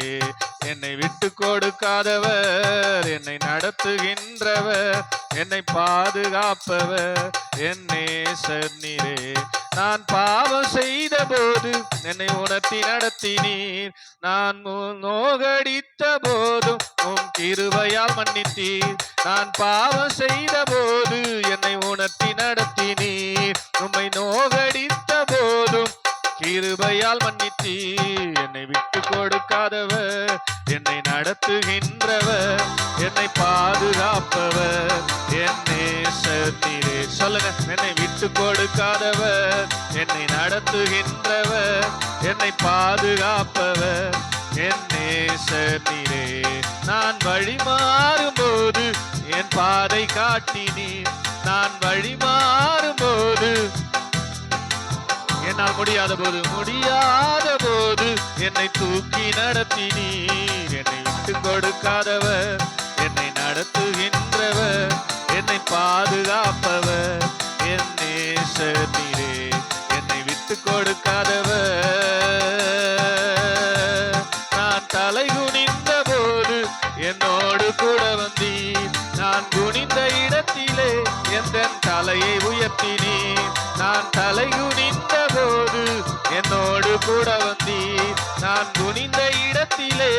என்னை விட்டு கொடுக்காதவர், என்னை நடத்துகின்றவர், என்னை பாதுகாப்பவர், என் நேசர் நீரே. நான் பாவம் செய்த போது என்னை உணர்த்தி நடத்தினீர், நான் நோகடித்த போதும் உம் கிருபையால் மன்னித்தீர். நான் பாவம் செய்த போது என்னை உணர்த்தி நடத்தினீர், உம்மை நோகடித்த போதும் கிருபையால் மன்னித்தீர். என்னை விட்டு கொடுக்காதவர், என்னை நடத்துகின்றவர், என்னை பாதுகாப்பவர், என் நேசர் நீரே. சொல்லுங்க. என்னை விட்டு கொடுக்காதவர், என்னை நடத்துகின்றவர், என்னை பாதுகாப்பவர், என் நேசர் நீரே. நான் வழி மாறும் போது என் பாதை காட்டினீர், நான் வழி மாறும் போது என்னால் முடியாத போது என்னை தூக்கி நடத்தினீர். என்னை விட்டு கொடுக்காதவர், என்னை நடத்துகின்றவர், என்னை பாதுகாப்பவர், என் நேசர் நீரே. என்னை விட்டு கொடுக்காதவர், நான் தலை குனிந்த போது என்னோடு கூட வந்தீர், நான் குனிந்த இடத்திலே எந்த தலையை உயர்த்தினீர். நான் தலை குனிந்த போது என்னோடு கூட வந்தீர், நான் குனிந்த இடத்திலே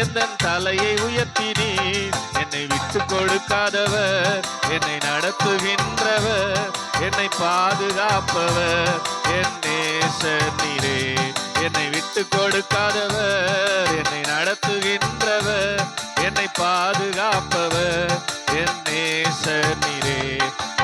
எந்த தலையை உயர்த்தினீர். என்னை விட்டு கொடுக்காதவர், என்னை நடத்துகின்றவர், என்னை பாதுகாப்பவர், என் நேசர் நீரே. என்னை விட்டு கொடுக்காதவர், என்னை நடத்துகின்றவர், என்னை பாதுகாப்பவர், என் நேசர் நீரே.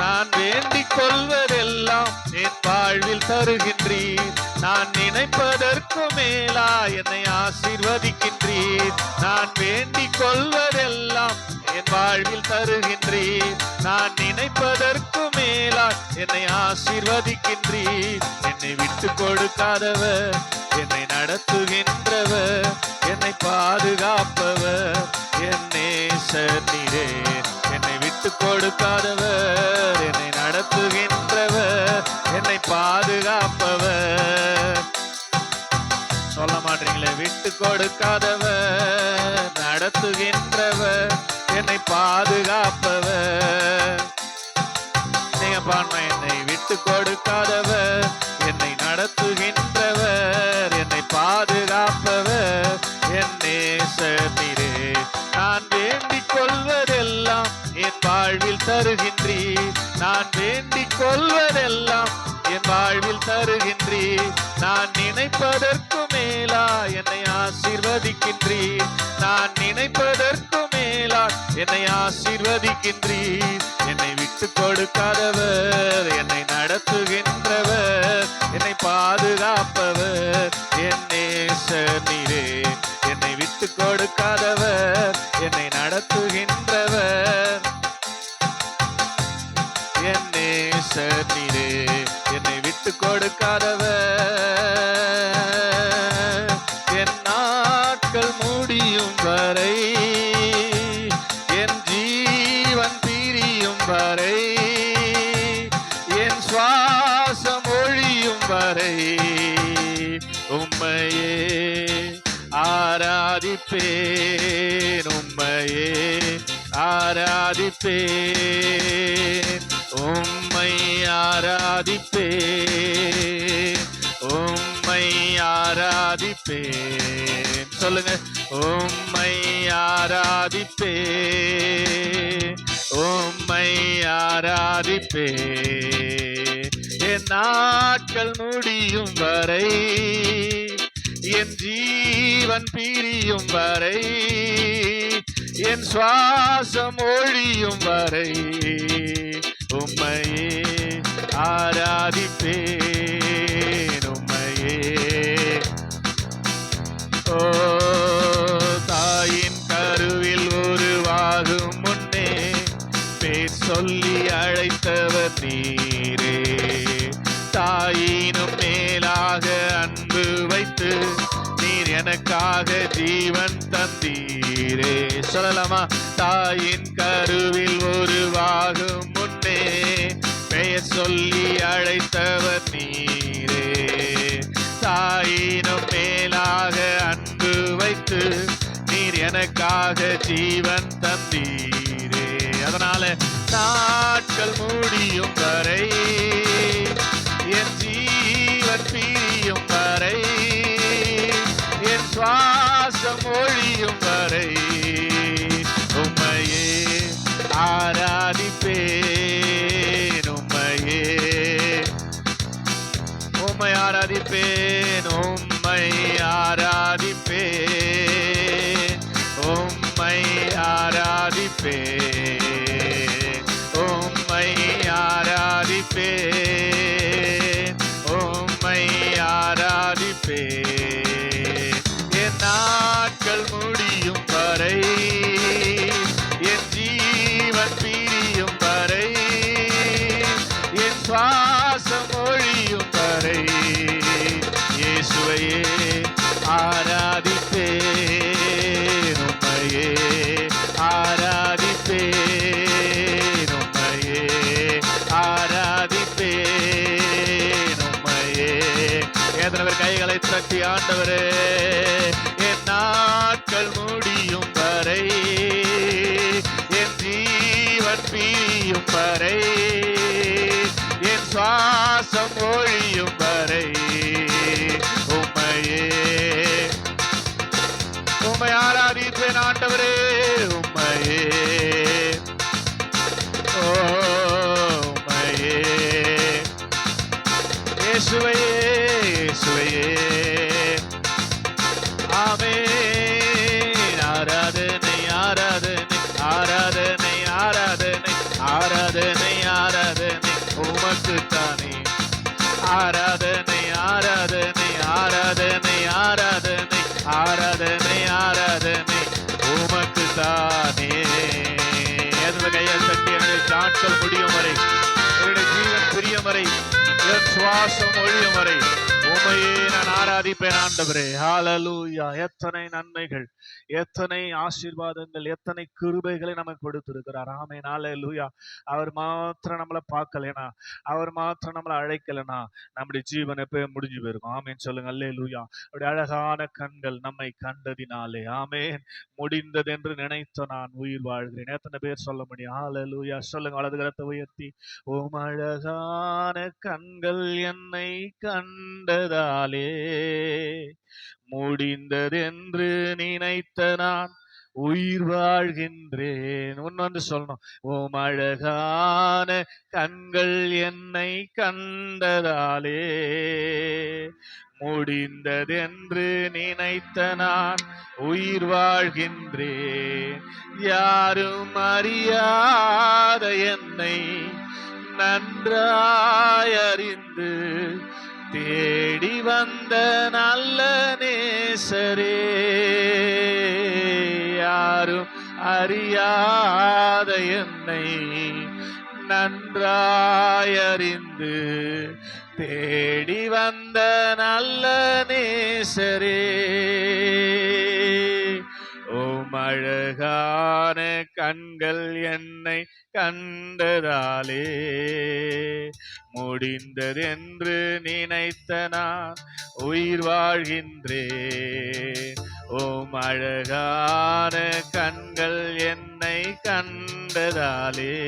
நான் வேண்டிக் கொள்வதெல்லாம் என் வாழ்வில் தருகின்றீர், நான் நினைப்பதற்கு மேலா என்னை ஆசீர்வதிக்கின்றீர். நான் வேண்டிக் கொள்வதெல்லாம் என் வாழ்வில் தருகின்றீர், நான் நினைப்பதற்கு மேலா என்னை ஆசீர்வதிக்கின்றீர். என்னை விட்டு கொடுக்காதவர், என்னை நடத்துகின்றவர், என்னை பாதுகாப்பவர், என் நேசர் நீரே. என்னை விட்டு கொடுக்காதவர், என்னை நடத்துகின்றவர், என்னை பாதுகாப்பவர். சொல்ல மாட்டீங்களே. விட்டு கொடுக்காதவர், நடத்துகின்றவர், என்னை பாதுகாப்பவர். நீங்க பாருங்க. என்னை விட்டு கொடுக்காதவர், என்னை நடத்துகின்றவர், என்னை பாதுகாப்பவர், என் நேசர் நீரே. நான் வேண்டிக் கொள்வதெல்லாம் என் வாழ்வில் தருகின்றீர், நான் வேண்டிக் கொள்வதெல்லாம் என் வாழ்வில் தருகின்றீர். நான் நினைப்பதற்கு மேலா என்னை ஆசீர்வதிக்கின்றீர், நான் நினைப்பதற்கு மேலா என்னை ஆசீர்வதிக்கின்றீர். என்னை விட்டு கொடுக்காதவர், என்னை நடத்துகின்றவர், என்னை பாதுகாப்பவர், என் நேசர் நீரே. என்னை விட்டு கொடுக்காதவர், என்னை நடத்துகின்றவர், என் நேசர் நீரே. என்னை விட்டு கொடுக்காதவர், என் நாட்கள் முடியும் வரை, என் ஜீவன் பிரியும் வரை, என் சுவாசம் ஒழியும் வரை உம்மையே ஆராதிப்பேன், உம்மையே ஆராதிப்பேன், உம்மை ஆராதிப்பேன், உம்மை ஆராதிப்பேன். சொல்லுங்க. உம்மை ஆராதிப்பேன், உம்மை ஆராதிப்பேன், என் நாட்கள் முடியும் வரை, என் ஜீவன் பிரியும் வரை, என் சுவாசம் ஒழியும் வரை உம்மையே ஆராதிப்பேன், உம்மையே. ஓ தாயின் கருவில் உருவாகும் முன்னே பேர் சொல்லி அழைத்தவர் நீரே. தாயினும் மேலாக அன்பு வைத்து நீர் எனக்காக ஜீவன் தந்தீரே. சொல்லலாமா? தாயின் கருவில் உருவாகும் முன்னே பெயர் சொல்லி அழைத்தவர் நீரே. தாயினும் மேலாக அன்பு வைத்து நீர் எனக்காக ஜீவன் தந்தீரே. அதனால நாட்கள் முடியும் வரை, என் ஜீவன் பிரியும் வரை, என் சுவாசம் ஒழியும் வரை உம்மையே ஆராதிப்பேன். உம்மை ஆராதிப்பேன், உம்மை ஆராதிப்பேன், உம்மை ஆராதிப்பேன், உம்மை ஆராதிப்பேன், உம்மை ஆராதிப்பேன். என் நாட்கள் முடியும் வரை, என் ஜீவன் பிரியும் வரை, என் சுவாசம் ஒழியும் வரை இயேசுவையே ஆராதிப்பேன். உம்மையே ஆராதிப்பேன், உம்மையே ஆராதிப்பேன், உம்மையே. எத்தனை பேர் கைகளை தட்டி ஆண்டவரே, என் நாட்கள் முடியும் வரை, என் ஜீவன் பிரியும் வரை, என் சுவாசம் ஒழியும் வரை உம்மையே உம்மை ஆராதிப்பேன் ஆண்டவரே. உம்மையே உம்மையே இயேசுவையே இயேசுவையே. ஆமென். ஆராதனை ஆராதனை ஆராதனை ஆராதனை ஆராதனை ஆராதனை உமக்குத்தானே. ஆராதனை ஆராதனை ஆராதனை ஆராதனை ஆராதனை ஆராதனை உமக்குத்தானே. எதுல கையை தட்டி என்னுடைய நாட்கள் முடியும் வரை, என்னுடைய ஜீவன் பிரியும் வரை, என் சுவாசம் ஒழியும் வரை உம்மையே நான் ஆராதிப்பேன் ஆண்டவரே. ஹல்லேலூயா. எத்தனை நன்மைகள், எத்தனை ஆசீர்வாதங்கள், எத்தனை கிருபைகளை நமக்கு கொடுத்திருக்கிறார். ஆமென். ஹல்லேலூயா. அவர் மாத்திரம் நம்மளை பார்க்கலனா, அவர் மாத்திரம் நம்மளை அழைக்கலனா நம்முடைய ஜீவன் எப்பயும் முடிஞ்சு போயிருக்கும். ஆமென் சொல்லுங்க. ஹல்லேலூயா. அவருடைய அழகான கண்கள் நம்மை கண்டதினாலே ஆமென் முடிந்தது என்று நினைத்த நான் உயிர் வாழ்கிறேன். எத்தனை பேர் சொல்ல முடியும்? ஹல்லேலூயா. சொல்லுங்க வலது கரத்தை உயர்த்தி. உம் அழகான கண்கள் என்னை கண்டதாலே முடிந்ததென்று நினைத்த நான் உயிர் வாழ்கின்றேன். வந்து சொல்லணும். உம் அழகான கண்கள் என்னை கண்டதாலே முடிந்ததென்று நினைத்த நான் உயிர் வாழ்கின்றேன். யாரும் அறியாத என்னை நன்றாய் அறிந்து தேடி வந்த நல்ல நேசரே. யாரும் அறியாத என்னை நன்றாய் அறிந்து தேடி வந்த நல்ல நேசரே. உம் அழகான கண்கள் என்னை கண்டதாலே முடிந்ததென்று நினைத்த நான் உயிர் வாழ்கின்றேன். உம் அழகான கண்கள் என்னை கண்டதாலே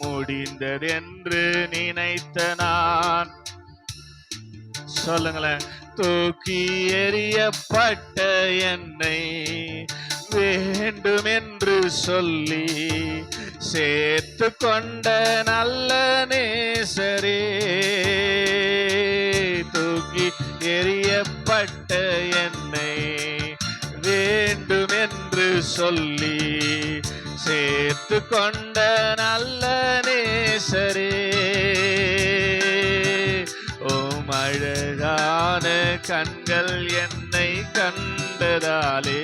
முடிந்ததென்று நினைத்த நான். சொல்லுங்களேன். தூக்கி எறியப்பட்ட என்னை வேண்டும் என்று சொல்லி சேர்த்து கொண்ட நல்ல நேசரே. தூக்கி எறியப்பட்ட என்னை வேண்டும் என்று சொல்லி சேர்த்து கொண்ட நல்ல நேசரே. உம் அழகான கண்கள் என்னை கண்டதாலே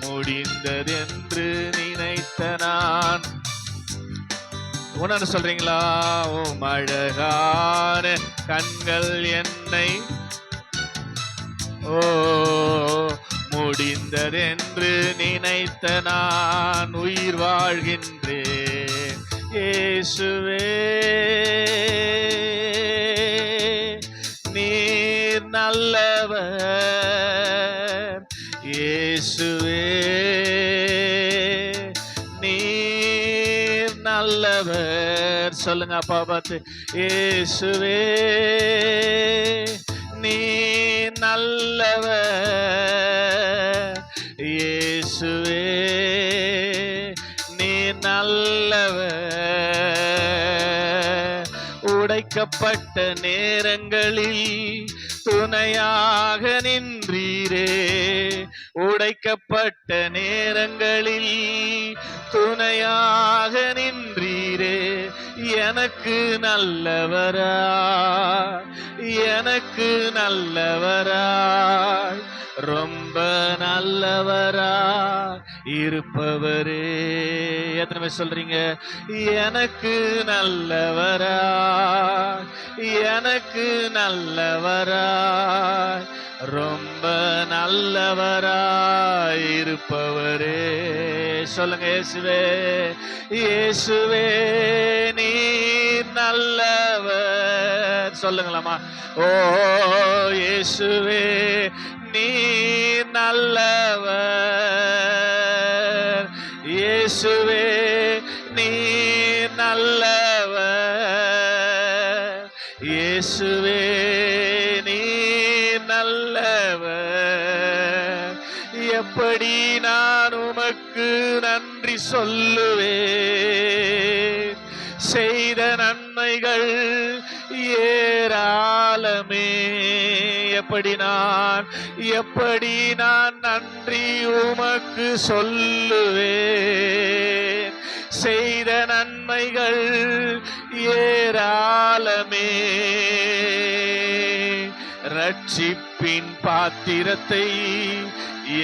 முடிந்ததென்று நினைத்த நான். உணர்ந்து சொல்றீங்களா? உம் அழகான கண்கள் என்னை முடிந்ததென்று நினைத்த நான் உயிர் வாழ்கின்றேன். இயேசுவே நீர் நல்லவர், இயேசுவே நீர் நல்லவர். சொல்லுங்க அப்பா பார்த்து, இயேசுவே நீர் நல்லவர், இயேசுவே நீர் நல்லவர். உடைக்கப்பட்ட நேரங்களில் துணையாக நின்றீரே, உடைக்கப்பட்ட நேரங்களில் துணையாக நின்றீரே. எனக்கு நல்லவரா, எனக்கு நல்லவரா, ரொம்ப நல்லவரா இருப்பவரே. எத்தனை பேர் சொல்றீங்க? எனக்கு நல்லவரா, எனக்கு நல்லவரா, ரொம்ப நல்லவரா இருப்பவரே. சொல்லுங்க இயேசுவே, இயேசுவே நீ நல்லவர். சொல்லுங்களாமா? ஓ இயேசுவே நீ நல்லவர், இயேசுவே நீ நல்லவர், இயேசுவே நீ நல்லவர். எப்படி நான் உமக்கு நன்றி சொல்லுவேன், செய்த நன்மைகள் ஏராளமே. எப்படி நான் நன்றி உமக்கு சொல்லுவேன், செய்த நன்மைகள் ஏராளமே. ரட்சிப்பின் பாத்திரத்தை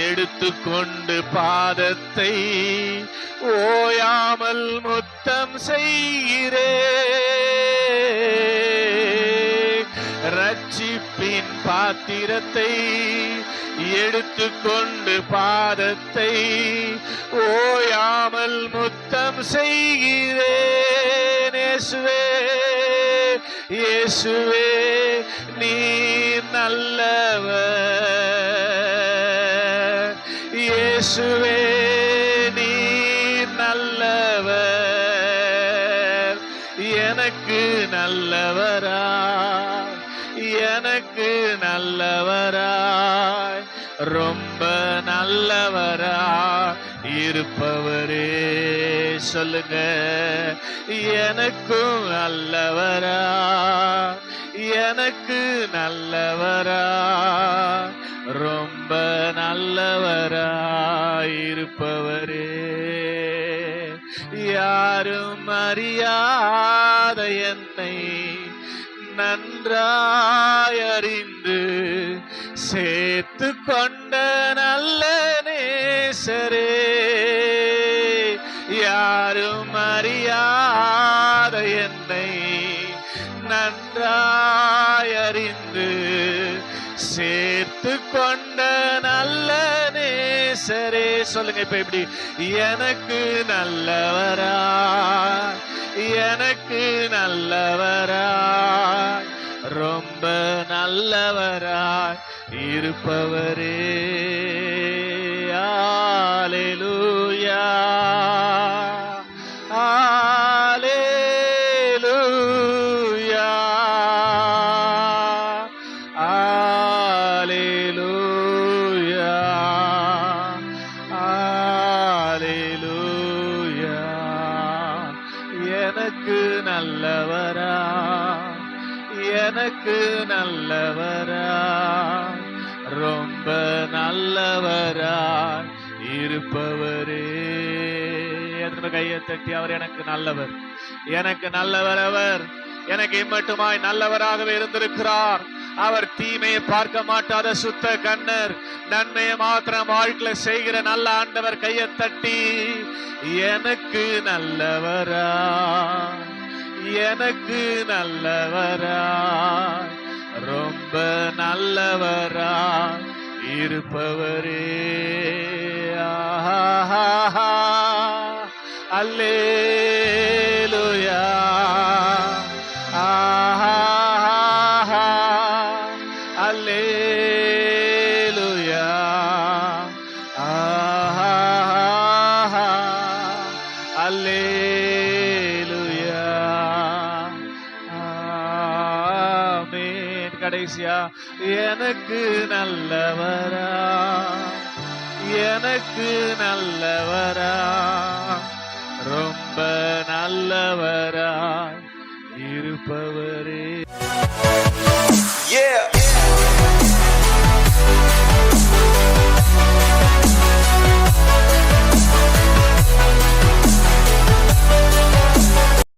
எடுத்துக்கொண்டு பாதத்தை ஓயாமல் முத்தம் செய்கிறேன். ரட்சிப்பின் பாத்திரத்தை எடுத்துக்கொண்டு பாதத்தை ஓயாமல் முத்தம் செய்கிறேன். இயேசுவே, இயேசுவே நீ நல்லவர், இயேசுவே நீ நல்லவர். எனக்கு நல்லவரா, எனக்கு நல்லவராய், ரொம்ப நல்லவரா இருப்பவரே. சொல்லுங்க, எனக்கும் நல்லவரா, எனக்கு நல்லவரா, ரொம்ப நல்லவரா இருப்பவரே. யாரும் அறியாத என்னை நன்றாய் அறிந்து சேர்த்து கொண்ட நல்ல நேசரே. யாரும் அறியாத என்னை நன்றாய் அறிந்து சேர்த்து கொண்ட நல்ல நேசரே. சொல்லுங்க இப்ப எப்படி? எனக்கு நல்லவரா, எனக்கு நல்லவரா, ரொம்ப நல்லவரா இருப்பவரே. அல்லேலூயா, அல்லேலூயா, அல்லேலூயா, அல்லேலூயா. எனக்கு நல்லவரா, எனக்கு நல்லவரா, ரொம்ப நல்லவரா இருப்பவரே. கையை தட்டி, அவர் எனக்கு நல்லவர், எனக்கு நல்லவர். அவர் எனக்கு இம்மட்டுமாய் நல்லவராகவே இருந்திருக்கிறார். அவர் தீமையை பார்க்க மாட்டாத சுத்த கண்ணர், நன்மையை மாத்திரம் வாழ்க்கையில செய்கிற நல்ல ஆண்டவர். கையை தட்டி, எனக்கு நல்லவரா, எனக்கு நல்லவரா, ரொம்ப நல்லவரா இருப்பவரே. அல்லேலூயா, அல்லேலூயா ஆமென். கடைசியா எனக்கு நல்லவரா, எனக்கு நல்லவரா, ரொம்ப நல்லவரா இருப்பவரே. Yeah.